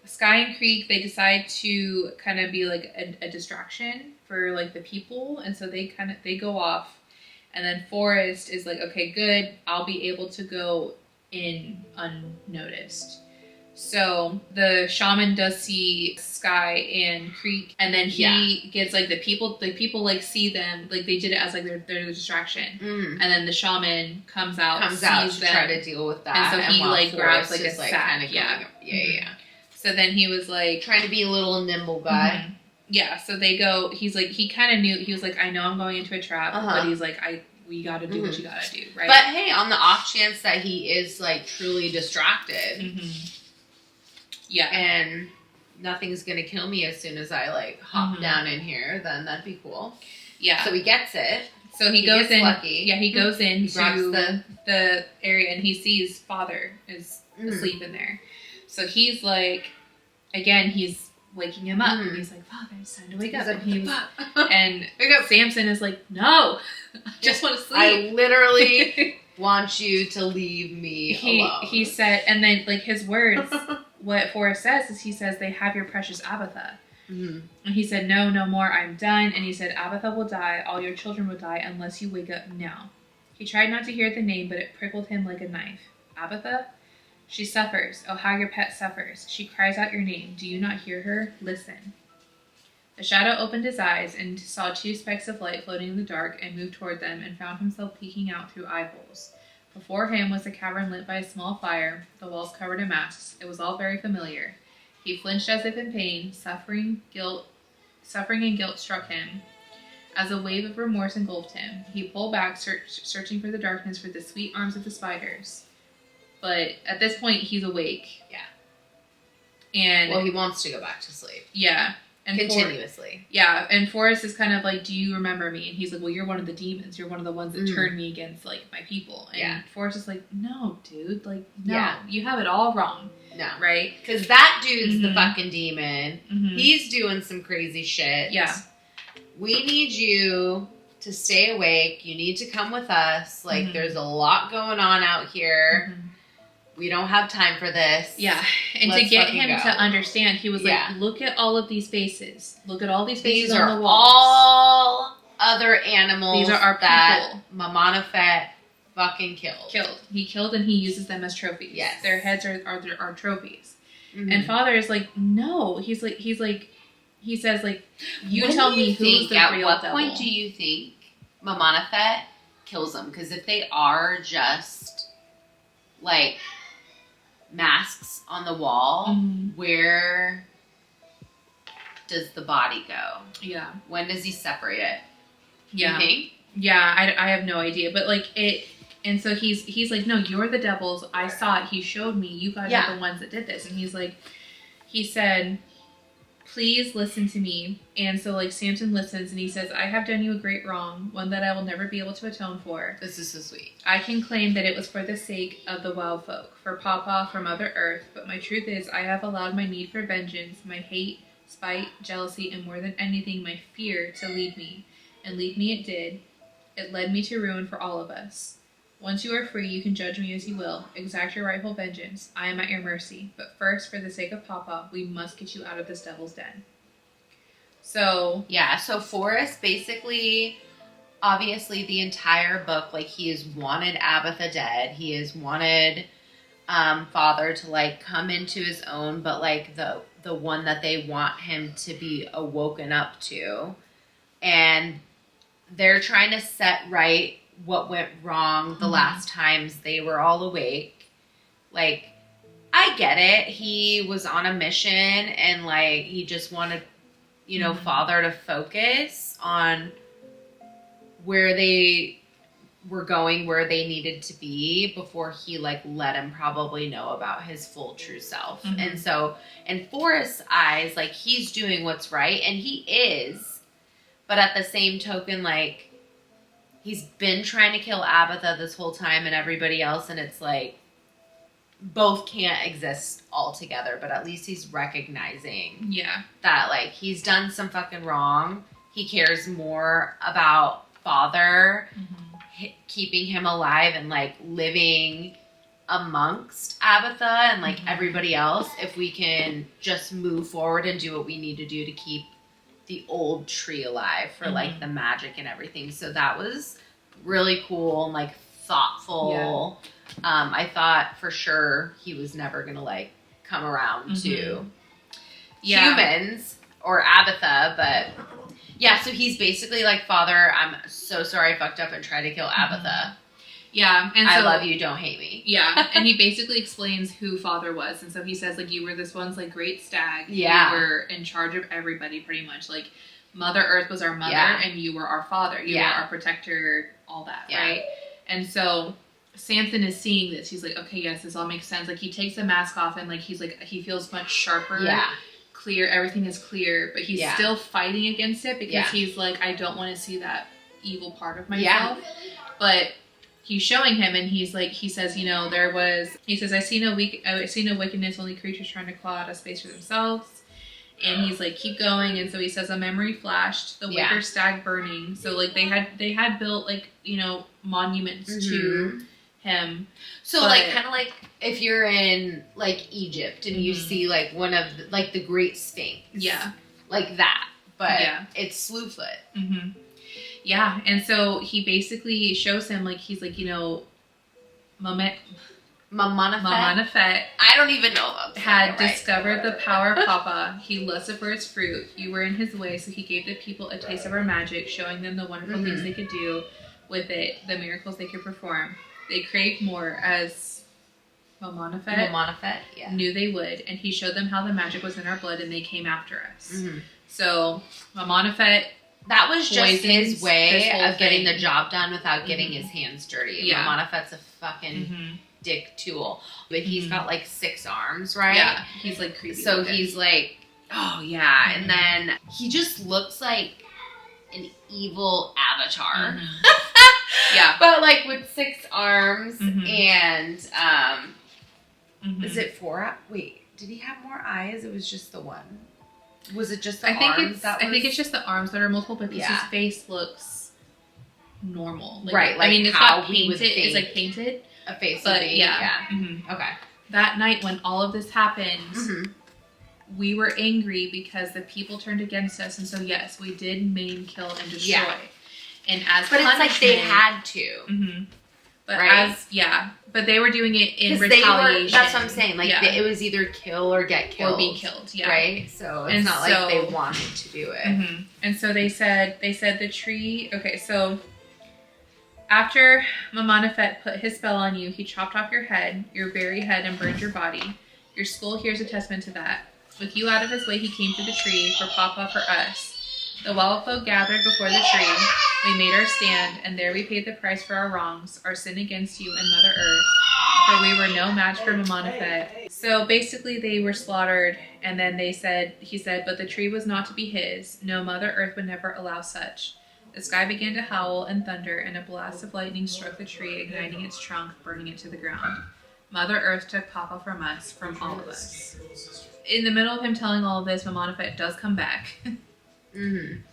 Sky and Creek, they decide to kind of be like a distraction for, like, the people. And so they go off, and then Forrest is like, okay, good. I'll be able to go in unnoticed. So the shaman does see Sky and Creek, and then he gets, like, the people like see them, like, they did it as, like, their distraction. And then the shaman comes out to them, try to deal with that. And so he, like, grabs, like, a sack. Kind of So then he was like, trying to be a little nimble guy. Yeah. So they go. He's like, he kind of knew. He was like, I know I'm going into a trap, but he's like, we got to do what you got to do, right? But hey, on the off chance that he is, like, truly distracted. Yeah, and nothing's gonna kill me as soon as I, like, hop down in here, then that'd be cool. Yeah. So he gets it. So he goes in. Lucky. Yeah, he goes into the area, and he sees Father is asleep in there. So he's like, again, he's waking him up. And he's like, Father, it's time to wake up. And Samson is like, no, I just want to sleep. I literally want you to leave me alone. He said, and then, like, his words, what Forrest says is, he says, they have your precious Abatha. And he said, no more, I'm done. And he said, Abatha will die, all your children will die, unless you wake up now. He tried not to hear the name, but it prickled him like a knife. Abatha? She suffers. Oh, how your pet suffers. She cries out your name. Do you not hear her? Listen. The shadow opened his eyes and saw 2 specks of light floating in the dark, and moved toward them, and found himself peeking out through eye holes. Before him was a cavern lit by a small fire, the walls covered in masks. It was all very familiar. He flinched as if in pain. Suffering and guilt struck him. As a wave of remorse engulfed him, he pulled back, searching for the darkness for the sweet arms of the spiders. But at this point, he's awake. Yeah. And well, he wants to go back to sleep. Yeah. And continuously. Yeah, and Forrest is kind of like, do you remember me? And he's like, well, you're one of the demons. You're one of the ones that turned me against, like, my people. And Forrest is like, no, dude. Like, no. You have it all wrong. No. Right? Because that dude's the fucking demon. He's doing some crazy shit. Yeah. We need you to stay awake. You need to come with us. Like, there's a lot going on out here. We don't have time for this. Yeah. And to get him to understand, he was like, look at all of these faces. Look at all these faces on the walls. All other animals. These are our that Mamonafet fucking killed. He killed and he uses them as trophies. Yes. Their heads are trophies. And Father is like, no. He says, like, you tell me who's the real devil. At what point do you think Mamonafet kills them? Because if they are just, like, masks on the wall, where does the body go? Yeah. When does he separate it? Yeah. You think? Yeah, I have no idea. But, like, and so he's like, no, you're the devils. I saw it. He showed me. You guys are the ones that did this. And he said, please listen to me. And so, like, Samson listens and he says, I have done you a great wrong, one that I will never be able to atone for. This is so sweet. I can claim that it was for the sake of the wild folk, for Papa, for Mother Earth, but my truth is I have allowed my need for vengeance, my hate, spite, jealousy, and more than anything, my fear to lead me. And lead me it did. It led me to ruin for all of us. Once you are free, you can judge me as you will. Exact your rightful vengeance. I am at your mercy. But first, for the sake of Papa, we must get you out of this devil's den. So... yeah, so Forrest basically, obviously the entire book, like, he has wanted Abatha dead. He has wanted Father to, like, come into his own, but, like, the one that they want him to be awoken up to. And they're trying to set right what went wrong the last times they were all awake. Like, I get it. He was on a mission and, like, he just wanted, you know, Father to focus on where they were going, where they needed to be before he, like, let him probably know about his full true self. And so, in Forrest's eyes, like, he's doing what's right, and he is. But at the same token, like, he's been trying to kill Abatha this whole time and everybody else, and it's like, both can't exist all together, but at least he's recognizing that, like, he's done some fucking wrong. He cares more about Father keeping him alive and, like, living amongst Abatha and, like, everybody else if we can just move forward and do what we need to do to keep the old tree alive for like the magic and everything. So that was really cool and, like, thoughtful. I thought for sure he was never gonna, like, come around to humans or Abatha, but yeah, so he's basically like, Father, I'm so sorry I fucked up and tried to kill Abatha. Yeah, and I so, love you, don't hate me. Yeah, and he basically explains who Father was, and so he says, like, you were this one's, like, great stag. Yeah. You were in charge of everybody, pretty much. Like, Mother Earth was our mother, and you were our father. You were our protector, all that, right? And so Samson is seeing this. He's like, okay, yes, this all makes sense. Like, he takes the mask off, and, like, he's like, he feels much sharper. Yeah. Clear, everything is clear, but he's still fighting against it because he's like, I don't want to see that evil part of myself. But he's showing him, and he's like, he says, you know, he says, I see no wickedness, only creatures trying to claw out a space for themselves. And he's like, keep going. And so he says, a memory flashed, the wicker stag burning. So, like, they had built, like, you know, monuments to him. So, but, like, kind of like if you're in, like, Egypt and you see, like, one of the, like, the Great Sphinx. Yeah. Like that. But it's Slewfoot. Yeah. And so he basically shows him, like, he's like, you know, Mamonafet. I don't even know if had discovered the power of Papa. He lusted for its fruit. You were in his way, so he gave the people a taste of our magic, showing them the wonderful things they could do with it, the miracles they could perform. They craved more, as Mamonafet knew they would, and he showed them how the magic was in our blood, and they came after us. So Mamonafet, that was just his way of getting the job done without getting his hands dirty. Mamonafet's a fucking dick tool, but he's got like 6 arms, right? Yeah, he's like creepy. So he's like, Oh, yeah. And then he just looks like an evil avatar. Yeah. But, like, with 6 arms and, is it 4? Wait, did he have more eyes? It was just the one. Was it just the arms? I think it's just the arms that are multiple, but his face looks normal. Like, right. Like, I mean, it's how not we would painted. think It's, like, painted. a face But, would be. yeah. Okay. That night when all of this happened, we were angry because the people turned against us. And so, yes, we did maim, kill, and destroy. Yeah. And as But punishment, it's like they had to. But right? But they were doing it in 'cause retaliation. that's what I'm saying. Like, it was either kill or get killed. Or be killed, yeah. Right? So, it's And not like they wanted to do it. And so they said the tree, okay, so after Mamanafet put his spell on you, he chopped off your head, your very head, and burned your body. Your skull here's a testament to that. With you out of his way, he came to the tree, for Papa, for us. The wild folk gathered before the tree. We made our stand, and there we paid the price for our wrongs, our sin against you and Mother Earth, for we were no match for Mamanafet. So basically they were slaughtered, and then he said, but the tree was not to be his. No, Mother Earth would never allow such. The sky began to howl and thunder, and a blast of lightning struck the tree, igniting its trunk, burning it to the ground. Mother Earth took Papa from us, from all of us. In the middle of him telling all of this, Mamanafet does come back.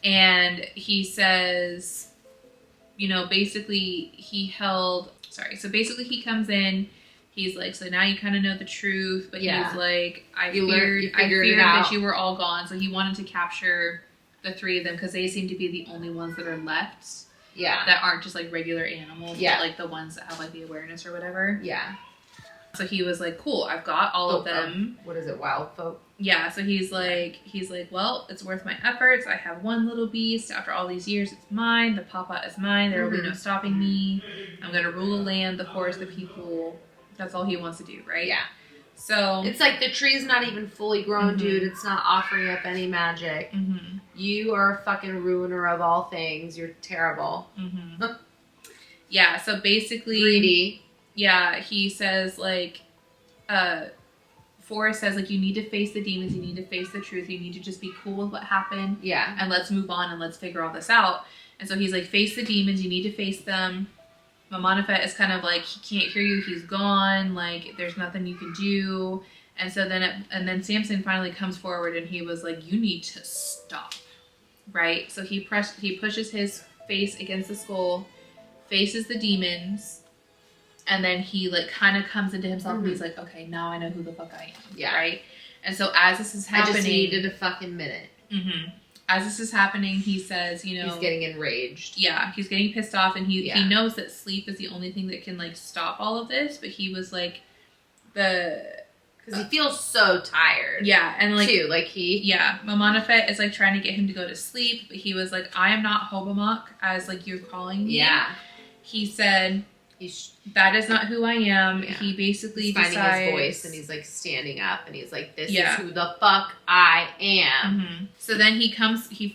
And he says, basically he comes in, he's like, so now you kind of know the truth, but he's like, I feared that you were all gone. So he wanted to capture the 3 of them because they seem to be the only ones that are left. Yeah. That aren't just like regular animals, but like the ones that have like the awareness or whatever. Yeah. So he was like, cool, I've got all of them. What is it, wild folk? Yeah, so he's like, well, it's worth my efforts. I have one little beast. After all these years, it's mine. The papa is mine. There will be no stopping me. I'm going to rule the land, the forest, the people. That's all he wants to do, right? Yeah. So it's like the tree's not even fully grown, dude. It's not offering up any magic. You are a fucking ruiner of all things. You're terrible. Yeah, so basically... Greedy. Yeah, he says, like, Forrest says, like, you need to face the demons, you need to face the truth, you need to just be cool with what happened. Yeah. And let's move on and let's figure all this out. And so he's like, face the demons, you need to face them. Mamanafet is kind of like, he can't hear you, he's gone, like, there's nothing you can do. And so then Samson finally comes forward and he was like, you need to stop. Right? So he pushes his face against the skull, faces the demons. And then he, like, kind of comes into himself and he's like, okay, now I know who the fuck I am. Yeah. Right? And so as this is happening... I just needed a fucking minute. As this is happening, he says, He's getting enraged. Yeah, he's getting pissed off and he knows that sleep is the only thing that can, like, stop all of this. But he was, like, because he feels so tired. Yeah, and, like... Too, like, Yeah, Mamanafet is, like, trying to get him to go to sleep. But he was like, I am not Hobamok, as, like, you're calling me. Yeah. He said... that is not who I am. Yeah. He basically finding his voice and he's like standing up and he's like, this is who the fuck I am. So then he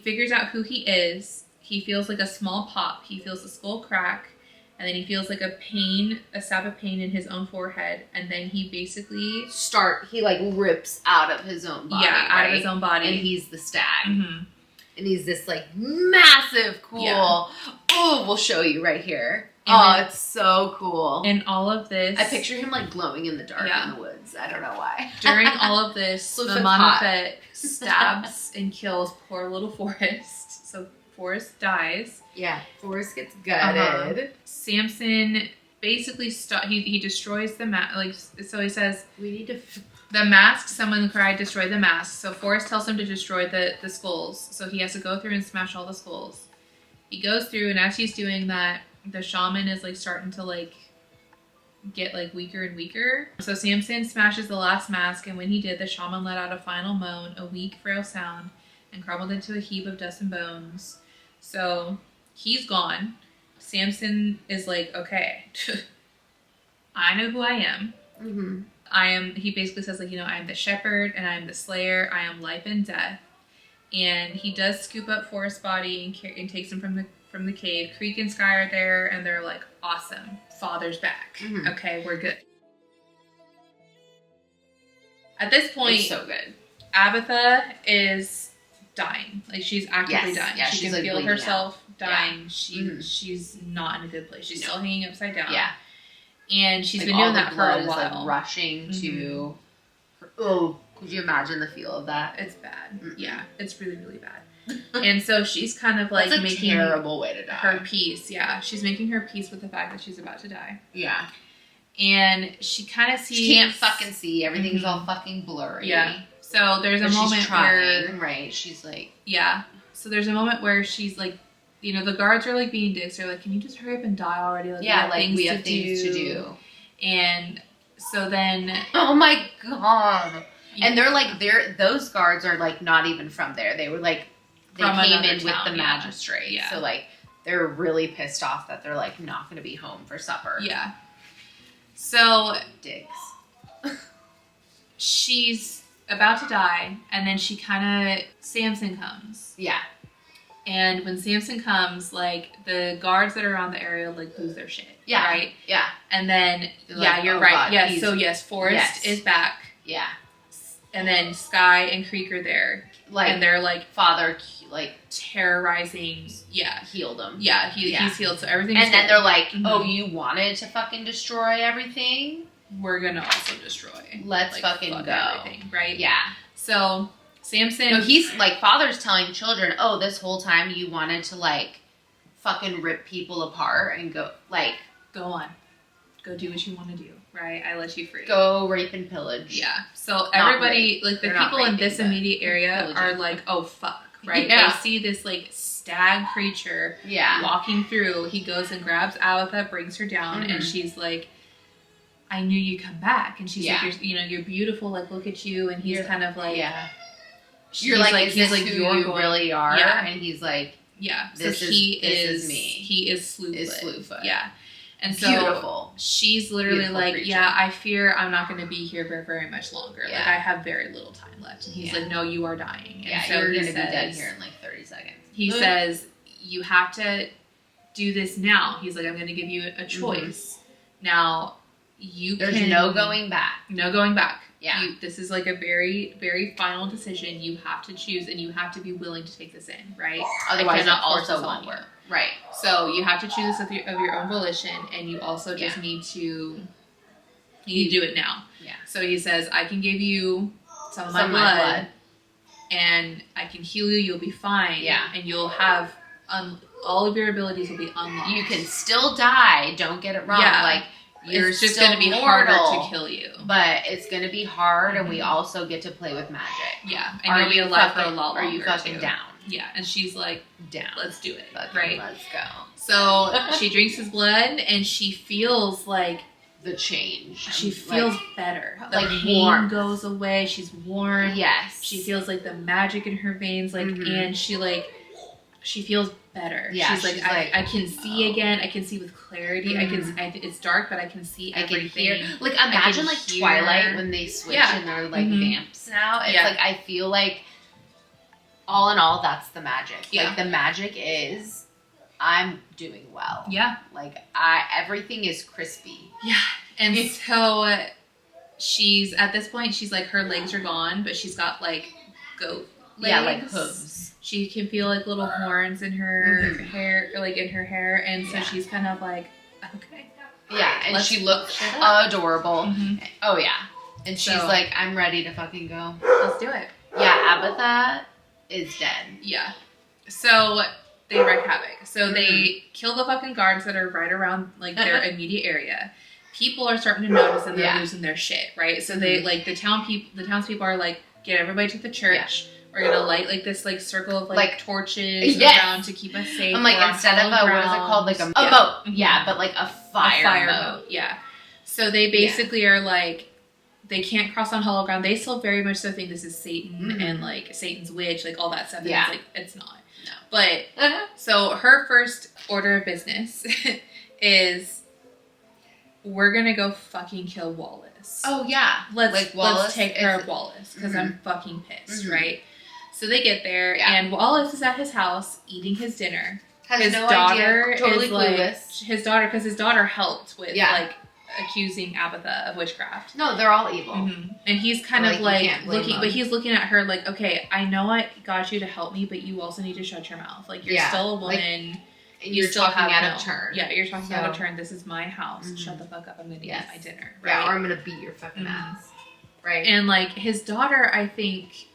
figures out who he is. He feels like a small pop. He feels the skull crack. And then he feels like a stab of pain in his own forehead. And then he basically he like rips out of his own body. Yeah, out of his own body. And he's the stag. And he's this like massive, cool. Yeah. Oh, we'll show you right here. It's so cool. And all of this... I picture him, like, glowing in the dark in the woods. I don't know why. During all of this, Mamanafet stabs and kills poor little Forrest. So Forrest dies. Yeah, Forrest gets gutted. Samson basically... He destroys the mask. Like, so he says... We need to... The mask, someone cried, destroy the mask. So Forrest tells him to destroy the skulls. So he has to go through and smash all the skulls. He goes through, and as he's doing that... the shaman is, like, starting to, like, get, like, weaker and weaker. So Samson smashes the last mask, and when he did, the shaman let out a final moan, a weak, frail sound, and crumbled into a heap of dust and bones. So he's gone. Samson is like, okay, I know who I am. He basically says, like, I am the shepherd, and I am the slayer. I am life and death. And he does scoop up Forrest's body and takes him from the cave. Creek and Sky are there, and they're like, awesome. Father's back. Okay, we're good. At this point... It's so good. Abatha is dying. Like, she's actively dying. Yeah, she she's, can like, feel bleeding herself out. dying. Yeah. She's not in a good place. She's still hanging upside down. Yeah. And she's Like, been all doing the that for blood a while. is, like, rushing to her. Oh, could you imagine the feel of that? It's bad. Yeah, it's really, really bad. And so she's kind of like That's a making terrible way to die. her peace. Yeah, she's making her peace with the fact that she's about to die. Yeah. And she kind of sees. She can't fucking see. Everything's all fucking blurry. Yeah. So there's a But moment she's trying, where. right? She's like. Yeah. So there's a moment where she's like, you know, the guards are like being dicks. They're like, can you just hurry up and die already? Like, Yeah, like we have things to do. And so then. Oh my god. Yeah. And they're like, those guards are like not even from there. They were like. They From came another in with town, the magistrate. Yeah. So, like, they're really pissed off that they're, like, not going to be home for supper. Yeah. So. Dicks. She's about to die, and then she kind of. Samson comes. Yeah. And when Samson comes, like, the guards that are around the area, like, lose their shit. Yeah. Right? Yeah. And then, They're like, you're oh right. God, Yes. So, yes, Forrest is back. Yeah. And then Sky and Creek are there. Like, and they're, like, father, like, terrorizing. Yeah. healed him. Yeah, he's healed, so everything's And then good. they're like, Mhm. oh, you wanted to fucking destroy everything? We're gonna also destroy. Let's like, fucking fuck go. everything, right? Yeah. So, Samson... No, he's, like, father's telling children, oh, this whole time you wanted to, like, fucking rip people apart and go, like... Go on. Go do what you want to do, right? I let you free. Go rape and pillage. Yeah. So everybody, rape. like the They're not people in raping, this but immediate area pillaging. are like, oh fuck, right? Yeah. They see this like stag creature Yeah. walking through. He goes and grabs Agatha, brings her down, and she's like, I knew you'd come back. And she's like, you're beautiful, like look at you. And he's kind of like, yeah. He's You're like, is he's this like, who you're you going, really are? Yeah. And he's like, yeah. This So is- he this is me. He is Slewfoot. Is Slewfoot. Yeah. And so beautiful. she's literally Beautiful like, creature. yeah, I fear I'm not going to be here for very much longer. Yeah. Like, I have very little time left. And he's like, no, you are dying. And Yeah, so you're he going to be says- dead here in like 30 seconds. He says, you have to do this now. He's like, I'm going to give you a choice. Now, There's no going back. No going back. Yeah. This is like a very, very final decision. You have to choose, and you have to be willing to take this in, right? Otherwise, I cannot it force also this on won't you. work. Right. So you have to choose this of your own volition, and you also just need to do it now. Yeah. So he says, I can give you some of my blood, and I can heal you. You'll be fine. Yeah. And you'll have all of your abilities will be unlocked. You can still die. Don't get it wrong. Yeah. Like, It's just still going to be mortal, harder to kill you. But it's going to be hard, and we also get to play with magic. Yeah. And you'll be alive for a lot longer. Are you fucking too. down? Yeah. And she's like, Down. let's do it. Fucking right. Let's go. So she drinks his blood, and she feels like The change. she feels better. The like pain warm. goes away. She's warm. Yes. She feels like the magic in her veins, like, and she feels better. Yeah, she's like, she's I can see again. I can see with clarity. Mhm. It's dark, but I can see I can everything. hear. Like, imagine like hear- Twilight when they switch Yeah. and they're like Mhm. vamps now. It's Yeah. like I feel like all in all, that's the magic. Yeah. Like the magic is I'm doing well. Yeah, Like everything is crispy. yeah. And so she's at this point. She's like her legs are gone, but she's got like goat legs. Yeah, like hooves. She can feel like little horns in her Mhm. hair, like in her hair, and so Yeah. she's kind of like, okay. Yeah, and Let's she looks shut up. adorable. Mhm. Oh yeah, and she's So- like, I'm ready to fucking go. Let's do it. Yeah, Abatha is dead. Yeah. So they wreak havoc. So they kill the fucking guards that are right around like their immediate area. People are starting to notice that they're losing their shit, right? So they like the townspeople are like, get everybody to the church. We're gonna light like this like circle of like torches Yes. around to keep us safe. I'm like, We're on instead of hallowed what is it called? Like grounds. a boat. Mhm. Yeah, but like a fire boat. Yeah. So they basically are like, they can't cross on hollow ground. They still very much so think this is Satan and like Satan's witch, like all that stuff. And Yeah. it's like, it's not. No. But so her first order of business is, we're gonna go fucking kill Wallace. Oh yeah, Let's Wallace take care is- of Wallace because Mhm. I'm fucking pissed, Mhm. right? So they get there Yeah. and Wallace is at his house eating his dinner. Has His no daughter idea. Totally is like clueless. his daughter, because his daughter helped with Yeah. like accusing Abatha of witchcraft. No, they're all evil. Mm-hmm. And he's kind of he's looking at her like, okay, I know I got you to help me, but you also need to shut your mouth. Like, you're still a woman. Like, you're still talking out of turn. Yeah, you're talking out of turn. This is my house. Shut the fuck up. I'm going to eat my dinner. Right? Yeah, or I'm going to beat your fucking ass. Right. And, like, his daughter, I think,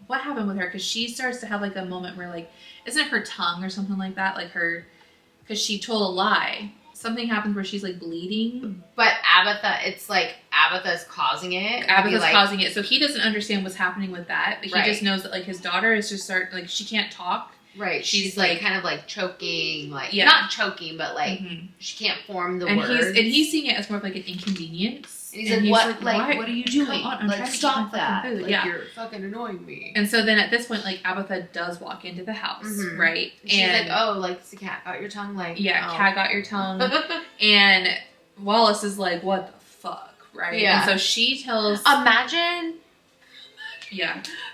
what happened with her? Because she starts to have, like, a moment where, like, isn't it her tongue or something like that? Like, because she told a lie. Something happens where she's, like, bleeding. But Abatha, it's like Abatha's causing it. Abatha's causing it. So he doesn't understand what's happening with that. But he just knows that, like, his daughter is just she can't talk. Right. She's like kind of like choking, like not choking, but like she can't form the words. And he's seeing it as more of like an inconvenience. And he's like, what are you doing? Like, stop that. Food. Like, you're fucking annoying me. And so then at this point, like, Abatha does walk into the house, right? And she's like, oh, like, the cat got your tongue. Like, cat got your tongue. And Wallace is like, what the fuck, right? Yeah. And so she tells... Imagine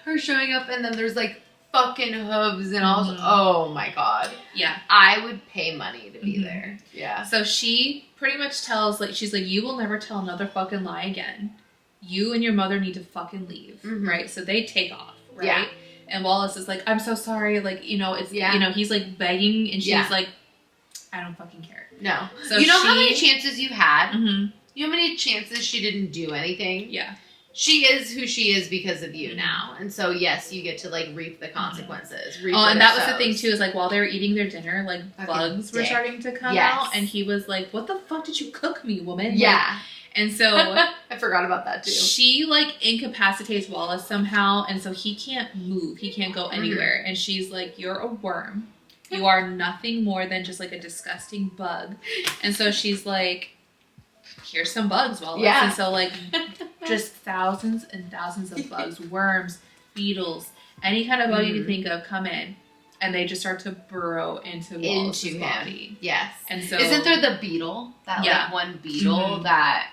her showing up and then there's like fucking hooves and all. Oh my god. Yeah. I would pay money to be there. Yeah. So she pretty much tells, like, she's like, you will never tell another fucking lie again. You and your mother need to fucking leave, right? So they take off, right? Yeah. And Wallace is like, I'm so sorry. Like, you know, it's, you know, he's like begging and she's like, I don't fucking care. No. So you know how many chances you had? You know how many chances she didn't do anything? Yeah. She is who she is because of you now. And so, yes, you get to, like, reap the consequences. And that was the thing, too, is, like, while they were eating their dinner, like, bugs were starting to come out. And he was like, what the fuck did you cook me, woman? Yeah. Like, and so... I forgot about that, too. She, like, incapacitates Wallace somehow. And so he can't move. He can't go anywhere. And she's like, you're a worm. You are nothing more than just, like, a disgusting bug. And so she's like... here's some bugs, Wallace. Yeah. And so, like, just thousands and thousands of bugs, worms, beetles, any kind of bug you can think of come in. And they just start to burrow into Wallace's body. Yes. And so... isn't there the beetle? That, like, one beetle that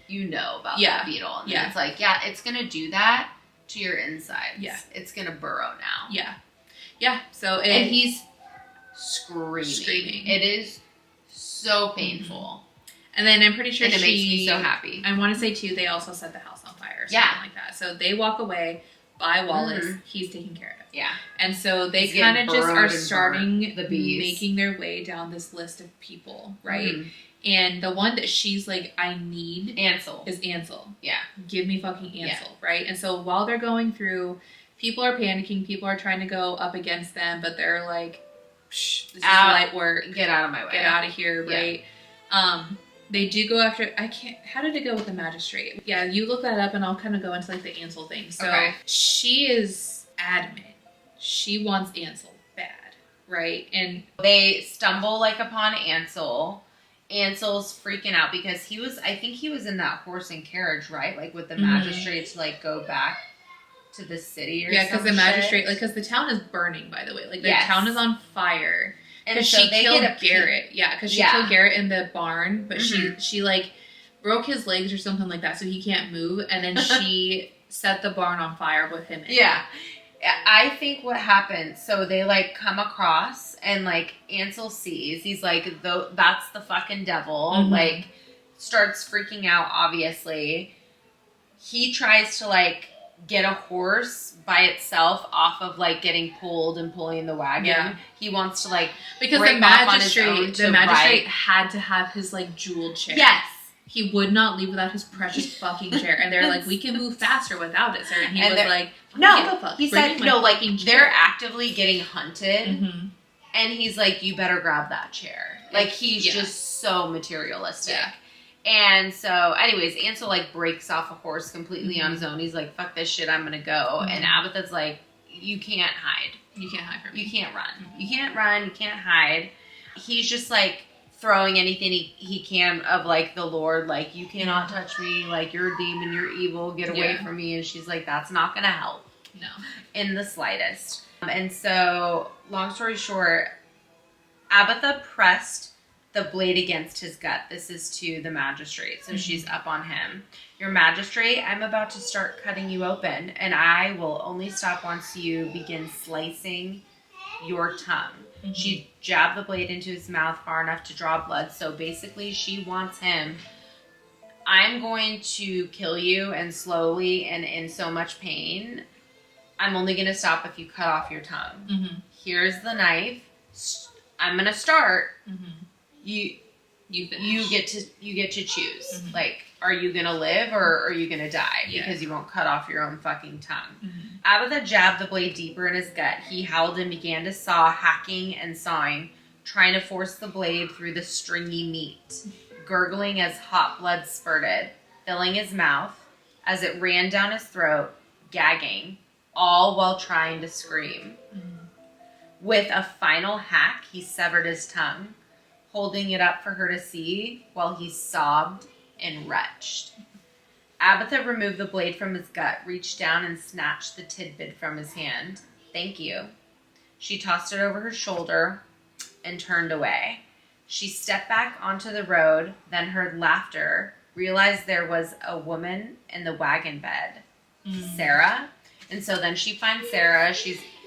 you know about that beetle. And it's like, it's going to do that to your insides. Yeah. It's going to burrow now. Yeah. Yeah. So... and he's screaming. It is so painful. And then I'm pretty sure and it makes me so happy. I want to say, too, they also set the house on fire or something like that. So they walk away by Wallace. He's taking care of it. Yeah. And so they kind of just are starting the bees. Making their way down this list of people, right? And the one that she's like, I need is Ansel. Yeah. Give me fucking Ansel, right? And so while they're going through, people are panicking. People are trying to go up against them, but they're like, this is light work. Get out of my way. Get out of here, right? They do go after, how did it go with the magistrate? Yeah, you look that up and I'll kind of go into like the Ansel thing. So she is adamant. She wants Ansel bad, right? And they stumble like upon Ansel. Ansel's freaking out because I think he was in that horse and carriage, right? Like with the magistrate to like go back to the city or something. Yeah, because the magistrate, like, because the town is burning, by the way. Like the town is on fire. Because so she killed Garrett. Yeah, because she killed Garrett in the barn, but she like broke his legs or something like that, so he can't move. And then she set the barn on fire with him in it. Yeah. I think what happened, so they like come across and like Ansel sees, he's like, that's the fucking devil, like starts freaking out, obviously. He tries to like get a horse by itself off of like getting pulled and pulling the wagon. Yeah. He wants to like because the magistrate had to have his like jeweled chair. Yes. He would not leave without his precious fucking chair. And they're like, we can move faster without it, sir. And he was like, no. He said, no, like they're actively getting hunted. And he's like, you better grab that chair. Like he's just so materialistic. Yeah. And so, anyways, Ansel, like, breaks off a horse completely on his own. He's like, fuck this shit, I'm gonna go. And Abatha's like, you can't hide. You can't hide from me. You can't run. You can't run. You can't hide. He's just, like, throwing anything he can of, like, the Lord. Like, you cannot touch me. Like, you're a demon. You're evil. Get away from me. And she's like, that's not gonna help. No. In the slightest. And so, long story short, Abatha pressed the blade against his gut. This is to the magistrate. So she's up on him. Your magistrate, I'm about to start cutting you open, and I will only stop once you begin slicing your tongue. She jabbed the blade into his mouth far enough to draw blood. So basically she wants him I'm going to kill you and slowly and in so much pain. I'm only going to stop if you cut off your tongue. Mm-hmm. Here's the knife. I'm going to start. Mm-hmm. You get to choose. Mm-hmm. Like, are you going to live or are you going to die? Because you won't cut off your own fucking tongue. Mm-hmm. Abatha jabbed the blade deeper in his gut. He howled and began to saw, hacking and sawing, trying to force the blade through the stringy meat, gurgling as hot blood spurted, filling his mouth as it ran down his throat, gagging, all while trying to scream. Mm-hmm. With a final hack, he severed his tongue, holding it up for her to see while he sobbed and retched. Abatha removed the blade from his gut, reached down and snatched the tidbit from his hand. Thank you. She tossed it over her shoulder and turned away. She stepped back onto the road, then heard laughter, realized there was a woman in the wagon bed. Sarah. And so then she finds Sarah.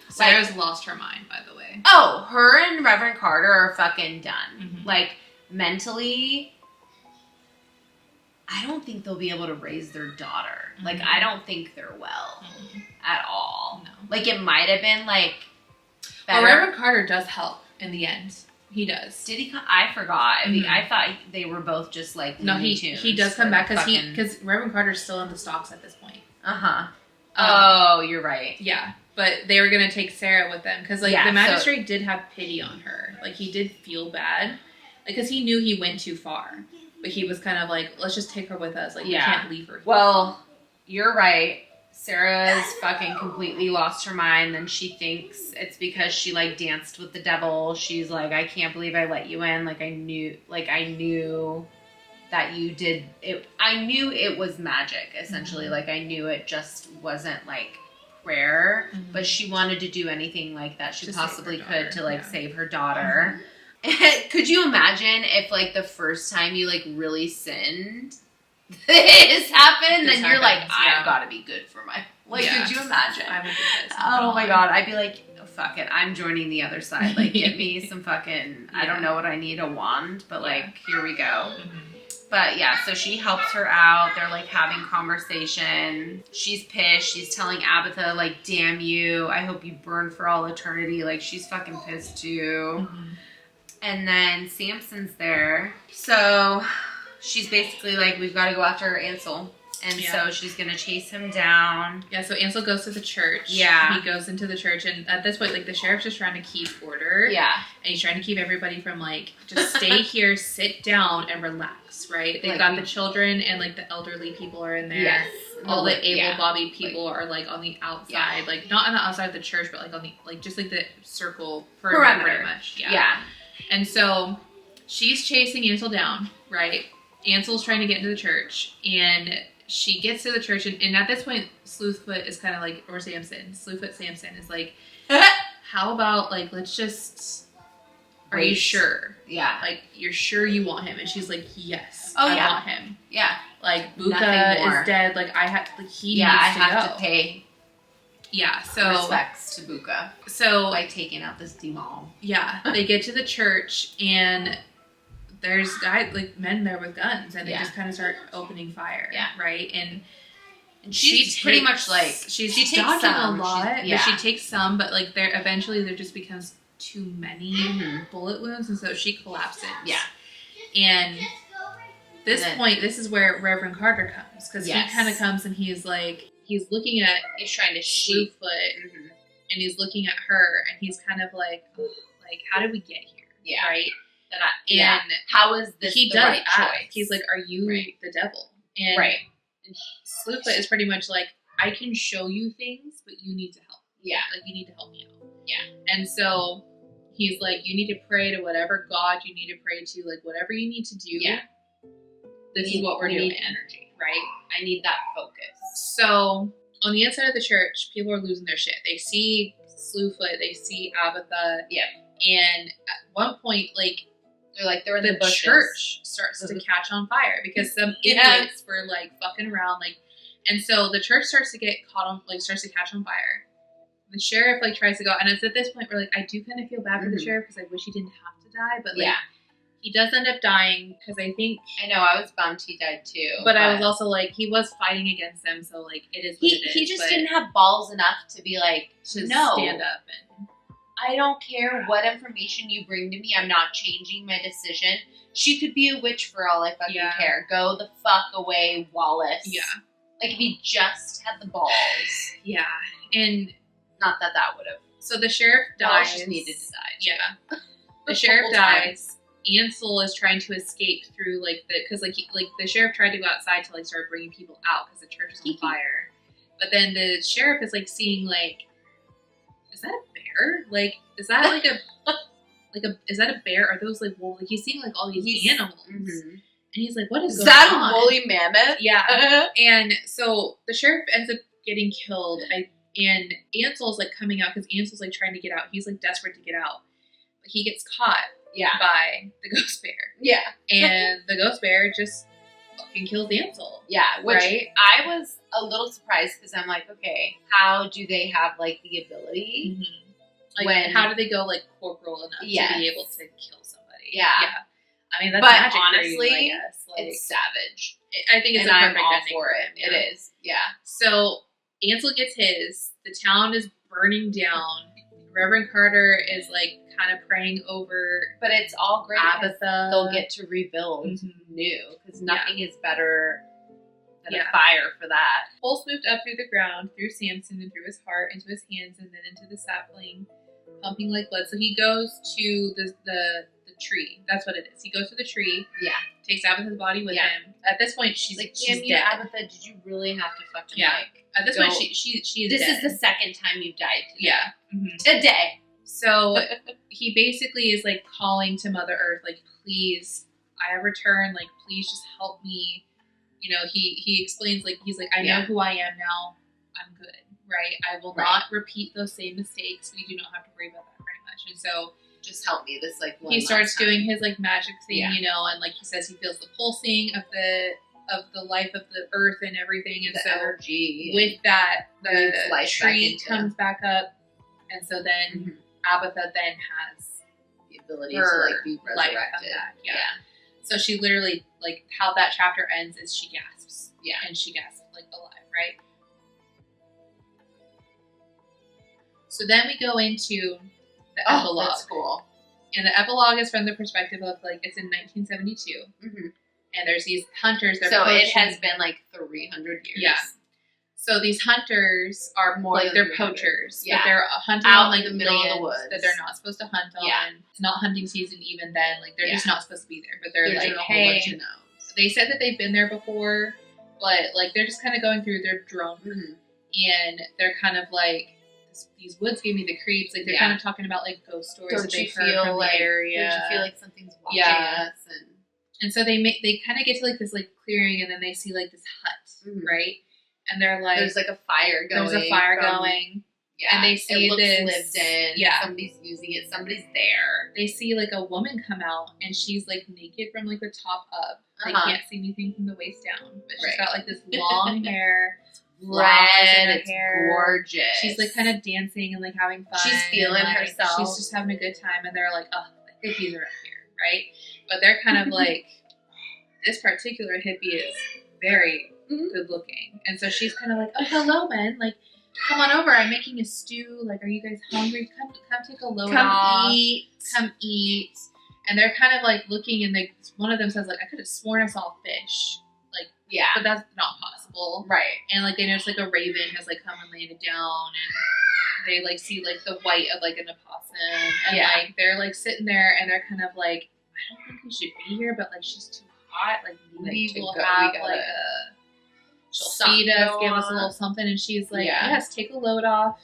Sarah's lost her mind, by the way. Oh, her and Reverend Carter are fucking done. Mm-hmm. Like, mentally, I don't think they'll be able to raise their daughter. Mm-hmm. Like, I don't think they're well at all. No. Like, it might have been, like, better. Well, Reverend Carter does help in the end. He does. Did he come? I forgot. I mean, I thought they were both just, like, no, he does come back because Reverend Carter's still in the stocks at this point. Uh-huh. Oh, you're right. Yeah. But they were going to take Sarah with them. Because, like, the magistrate did have pity on her. Like, he did feel bad. Like, because he knew he went too far. But he was kind of like, let's just take her with us. Like, we can't leave her here. Well, you're right. Sarah's fucking completely lost her mind. And she thinks it's because she, like, danced with the devil. She's like, I can't believe I let you in. I knew that you did it. I knew it was magic, essentially. Mm-hmm. Like, I knew it just wasn't, like, prayer, but she wanted to do anything like that she possibly could to, like, save her daughter. Mm-hmm. Could you imagine if, like, the first time you, like, really sinned, this happened, then you're like, I've got to be good for my... Like, could you imagine? I would be oh my God, I'd be like, oh, fuck it, I'm joining the other side. Like, give me some fucking, I don't know what I need, a wand, but, like, here we go. Mm-hmm. But yeah, so she helps her out. They're, like, having conversation. She's pissed. She's telling Abatha, like, damn you. I hope you burn for all eternity. Like, she's fucking pissed too. Mm-hmm. And then Samson's there. So she's basically like, we've got to go after Ansel. And so she's going to chase him down. Yeah, so Ansel goes to the church. Yeah. He goes into the church, and at this point, like, the sheriff's just trying to keep order. Yeah. And he's trying to keep everybody from, like, just stay here, sit down, and relax, right? They've got the children and, like, the elderly people are in there. Yes. All the able-bodied people are, like, on the outside. Yeah. Like, not on the outside of the church, but, like, on the, like, just, like, the circle perimeter. Pretty much. Yeah. And so she's chasing Ansel down, right? Ansel's trying to get into the church, and she gets to the church, and at this point, Slewfoot is kind of like, or Slewfoot Samson is like, how about, like, let's just, are you sure? Yeah. Like, you're sure you want him? And she's like, yes, I want him. Yeah. Like, Buka is dead, like, he needs to go. I have to pay so respects to Buka. So, by taking out this demon. Yeah. They get to the church, and there's men there with guns, and they just kind of start opening fire. Yeah. Right? And she's pretty much like, she takes some, a lot, but she takes some, but, like, eventually there just becomes too many bullet wounds, and so she collapses. Yeah. And this is where Reverend Carter comes, because he kind of comes and he's like, he's trying to shoot Slewfoot, and he's looking at her, and he's kind of like, how did we get here? Yeah. Right? And how is this the right choice? He's like, are you the devil? And, and Slewfoot is pretty much like, I can show you things, but you need to help. Yeah. Like, you need to help me out. Yeah. And so he's like, you need to pray to whatever God you need to pray to, like, whatever you need to do. Yeah. This is what we're doing. We need energy. Right? I need that focus. So on the inside of the church, people are losing their shit. They see Slewfoot, they see Abatha. Yeah. And at one point, like, they're in the bushes. Church starts to catch on fire because some idiots were, like, fucking around, like, and so the church starts to catch on fire. The sheriff, like, tries to go, and it's at this point where, like, I do kind of feel bad for the sheriff because I wish he didn't have to die, but, like, He does end up dying because I think. I know, I was bummed he died too. But I was also like, he was fighting against them, so like, it is what it is. He just didn't have balls enough to be like, to no. stand up. And I don't care what information you bring to me. I'm not changing my decision. She could be a witch for all I fucking care. Go the fuck away, Wallace. Yeah. Like, if he just had the balls. Yeah. And not that would have. So the sheriff dies. Wallace just needed to die. Yeah. The sheriff dies. Ansel is trying to escape through because the sheriff tried to go outside to like start bringing people out because the church is on fire. But then the sheriff is like seeing like, is that a bear? Like, is that like is that a bear? Are those like woolly? He's seeing like all these animals, and he's like, what is going that on? A woolly mammoth? Yeah. And so the sheriff ends up getting killed. And Ansel's like coming out because Ansel's like trying to get out. He's like desperate to get out, but he gets caught. By the ghost bear. Yeah. And the ghost bear just fucking kills Ansel. Yeah. Which I was a little surprised because I'm like, okay, how do they have like the ability? Mm-hmm. Like, how do they go like corporal enough to be able to kill somebody? Yeah. I mean, that's magic honestly, for you, I guess. Like, it's savage. I think it's a I'm perfect all ending for it. him, It is. Yeah. So Ansel gets his. The town is burning down. Reverend Carter is like kind of praying over, but it's all great. Abatha. They'll get to rebuild new because nothing is better than a fire for that. Pulse moved up through the ground, through Samson and through his heart, into his hands, and then into the sapling, pumping like blood. So he goes to the tree. That's what it is. He goes to the tree. Yeah. Takes Abatha's body with him. At this point, she's like, she's damn dead. Abatha, did you really have to fucking like? At this point, she is This dead. is the second time you've died today. Yeah. Mm-hmm. Today. So he basically is like calling to Mother Earth, like, please, I have returned, like, please just help me. You know, he explains, like, he's like, I know who I am now. I'm good, right? I will not repeat those same mistakes. We do not have to worry about that very much. And so just help me this like one he starts time. doing his like magic thing, you know, and like he says he feels the pulsing of the life of the earth and everything, and the so energy with that the life tree comes back up, and so then Abatha then has the ability to like be resurrected. Yeah. So she literally, like, how that chapter ends is she gasps. Yeah. And she gasps like alive, right? So then we go into the epilogue. That's cool. And the epilogue is from the perspective of, like, it's in 1972. And there's these hunters. So it has been like 300 years. Yeah. So these hunters are more like, than they're 300. poachers. Yeah. But they're hunting out on like in the middle of the lands woods that they're not supposed to hunt on. Yeah. It's not hunting season even then. Like, they're just not supposed to be there. But they're There's like, a whole hey, bunch of no's. they said that they've been there before, but like they're just kind of going through. They're drunk, and they're kind of like, these woods gave me the creeps. Like, they're kind of talking about like ghost stories that they've heard from the area. Don't you feel like something's watching us? And so they kind of get to like this like clearing, and then they see like this hut, right? And they're like, there's like a fire going. There's a fire going. Yeah. And they see it looks this lived in. Yeah. Somebody's using it. Somebody's there. They see like a woman come out, and she's like naked from like the top up. They can't see anything from the waist down, but she's got like this long hair. Red, it's hair. Gorgeous. She's like kind of dancing and like having fun. She's feeling and, like, herself. She's just having a good time, and they're like, oh, the hippies are up here, right? But they're kind of like, this particular hippie is very good looking, and so she's kind of like, oh, hello, men, like, come on over. I'm making a stew. Like, are you guys hungry? Come take a load off. Come eat. And they're kind of like looking, and they, one of them says like, I could have sworn I saw a fish. Like, yeah, but that's not possible. Right. And like, they notice like a raven has like come and landed down, and they like see like the white of like an opossum, and like they're like sitting there, and they're kind of like, I don't think we should be here, but like, she's too hot. Like, maybe we'll have like a, she'll feed us, give us a little something. And she's like, yes, take a load off.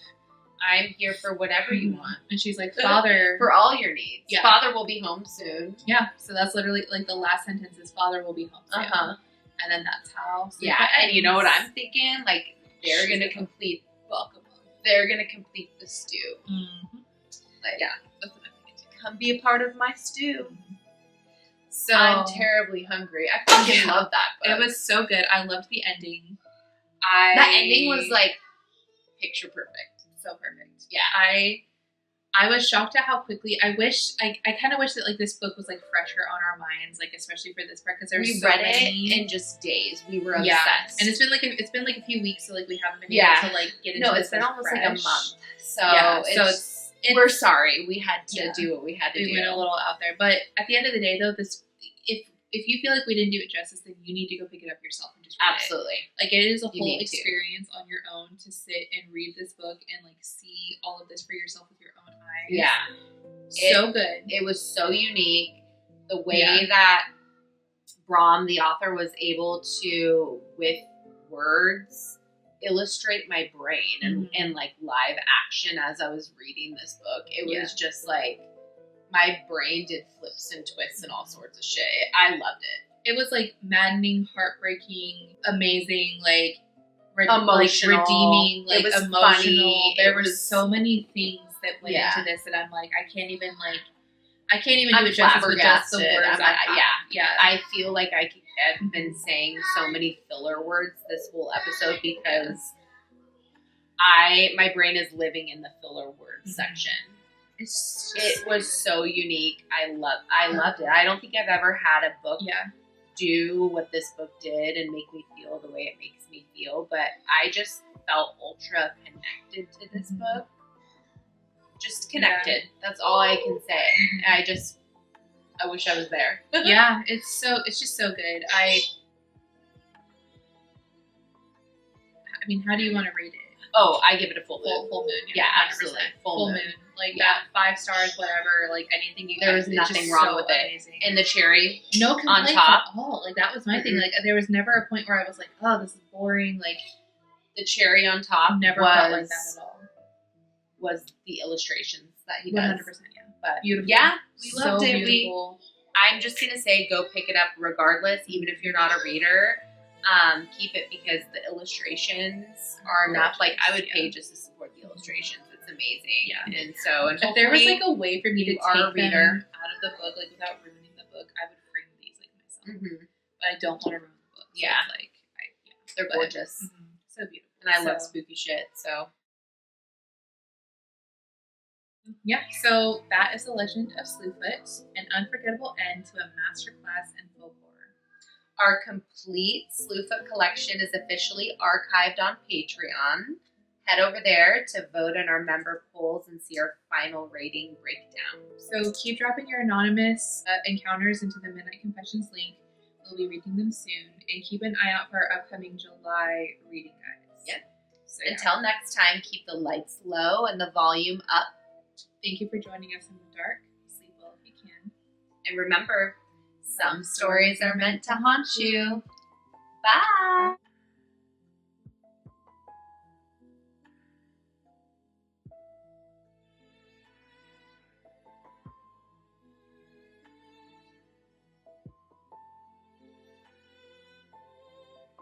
I'm here for whatever you want. And she's like, Father, for all your needs. Yeah. Father will be home soon. Yeah. So that's literally like the last sentence is, Father will be home soon. And then that's how. And you know what I'm thinking? Like, they're gonna complete. They're gonna complete the stew. Like, that's what I'm thinking. Come be a part of my stew. So I'm terribly hungry. I fucking love that book. It was so good. I loved the ending. That ending was like picture perfect. So perfect. Yeah. I I was shocked at how quickly. I kind of wish that like this book was like fresher on our minds, like especially for this part because there's We so read many. it in just days. We were obsessed. Yeah, and it's been like a few weeks, so like we haven't been able to like get into. No, this it's been as almost fresh. like a month. So Yeah, it's we're sorry. We had to do what we had to do. We went a little out there, but at the end of the day, though, this if you feel like we didn't do it justice, then you need to go pick it up yourself and just read Absolutely. it. Like it is a You whole need to. experience on your own to sit and read this book and like see all of this for yourself with your own eyes. Yeah. So good. It was so unique. The way that Brom, the author, was able to, with words, illustrate my brain and like live action as I was reading this book. It was just like my brain did flips and twists and all sorts of shit. I loved it. It was like maddening, heartbreaking, amazing, like Emotional. like, redeeming, like It was emotional. funny. There It was was- so many things that went into this that I'm like, I can't even I'm do it justice with just the flabbergasted. words. I feel like I've been saying so many filler words this whole episode because my brain is living in the filler word section. It was so unique. I loved it. I don't think I've ever had a book do what this book did and make me feel the way it makes me feel, but I just felt ultra connected to this book. Just connected. That's all I can say. I wish I was there. Yeah, it's just so good. I mean, how do you want to rate it? Oh, I give it a full moon. Full moon. Yeah, 100%. absolutely. Full moon. Like that 5 stars, whatever. Like anything you. There was it's nothing just wrong so with it. amazing. And the cherry No on complaints top. at all. Like that was my thing. Like there was never a point where I was like, oh, this is boring. Like The cherry on top never felt like that at all. was the illustrations that he 100%. does. Yeah. But Beautiful. yeah, we So loved it. beautiful. I'm just gonna say go pick it up regardless, even if you're not a reader. Keep it because the illustrations are enough. Like I would pay just to support the illustrations. It's amazing. Yeah. And so If there was like a way for me to you are a take reader. them out of the book, like without ruining the book, I would frame these like myself. Mhm. But I don't want to ruin the book. So Yeah. it's like They're but- gorgeous. So beautiful. And I love So- spooky shit. So Yeah, so that is The Legend of Slewfoot, an unforgettable end to a masterclass in folk horror. our complete Slewfoot collection is officially archived on Patreon. Head over there to vote in our member polls and see our final rating breakdown. So keep dropping your anonymous encounters into the Midnight Confessions link. We'll be reading them soon. And keep an eye out for our upcoming July reading guides. Yep. So, yeah. Until next time, keep the lights low and the volume up. Thank you for joining us in the dark. Sleep well if you can. And remember, some stories are meant to haunt you. Bye!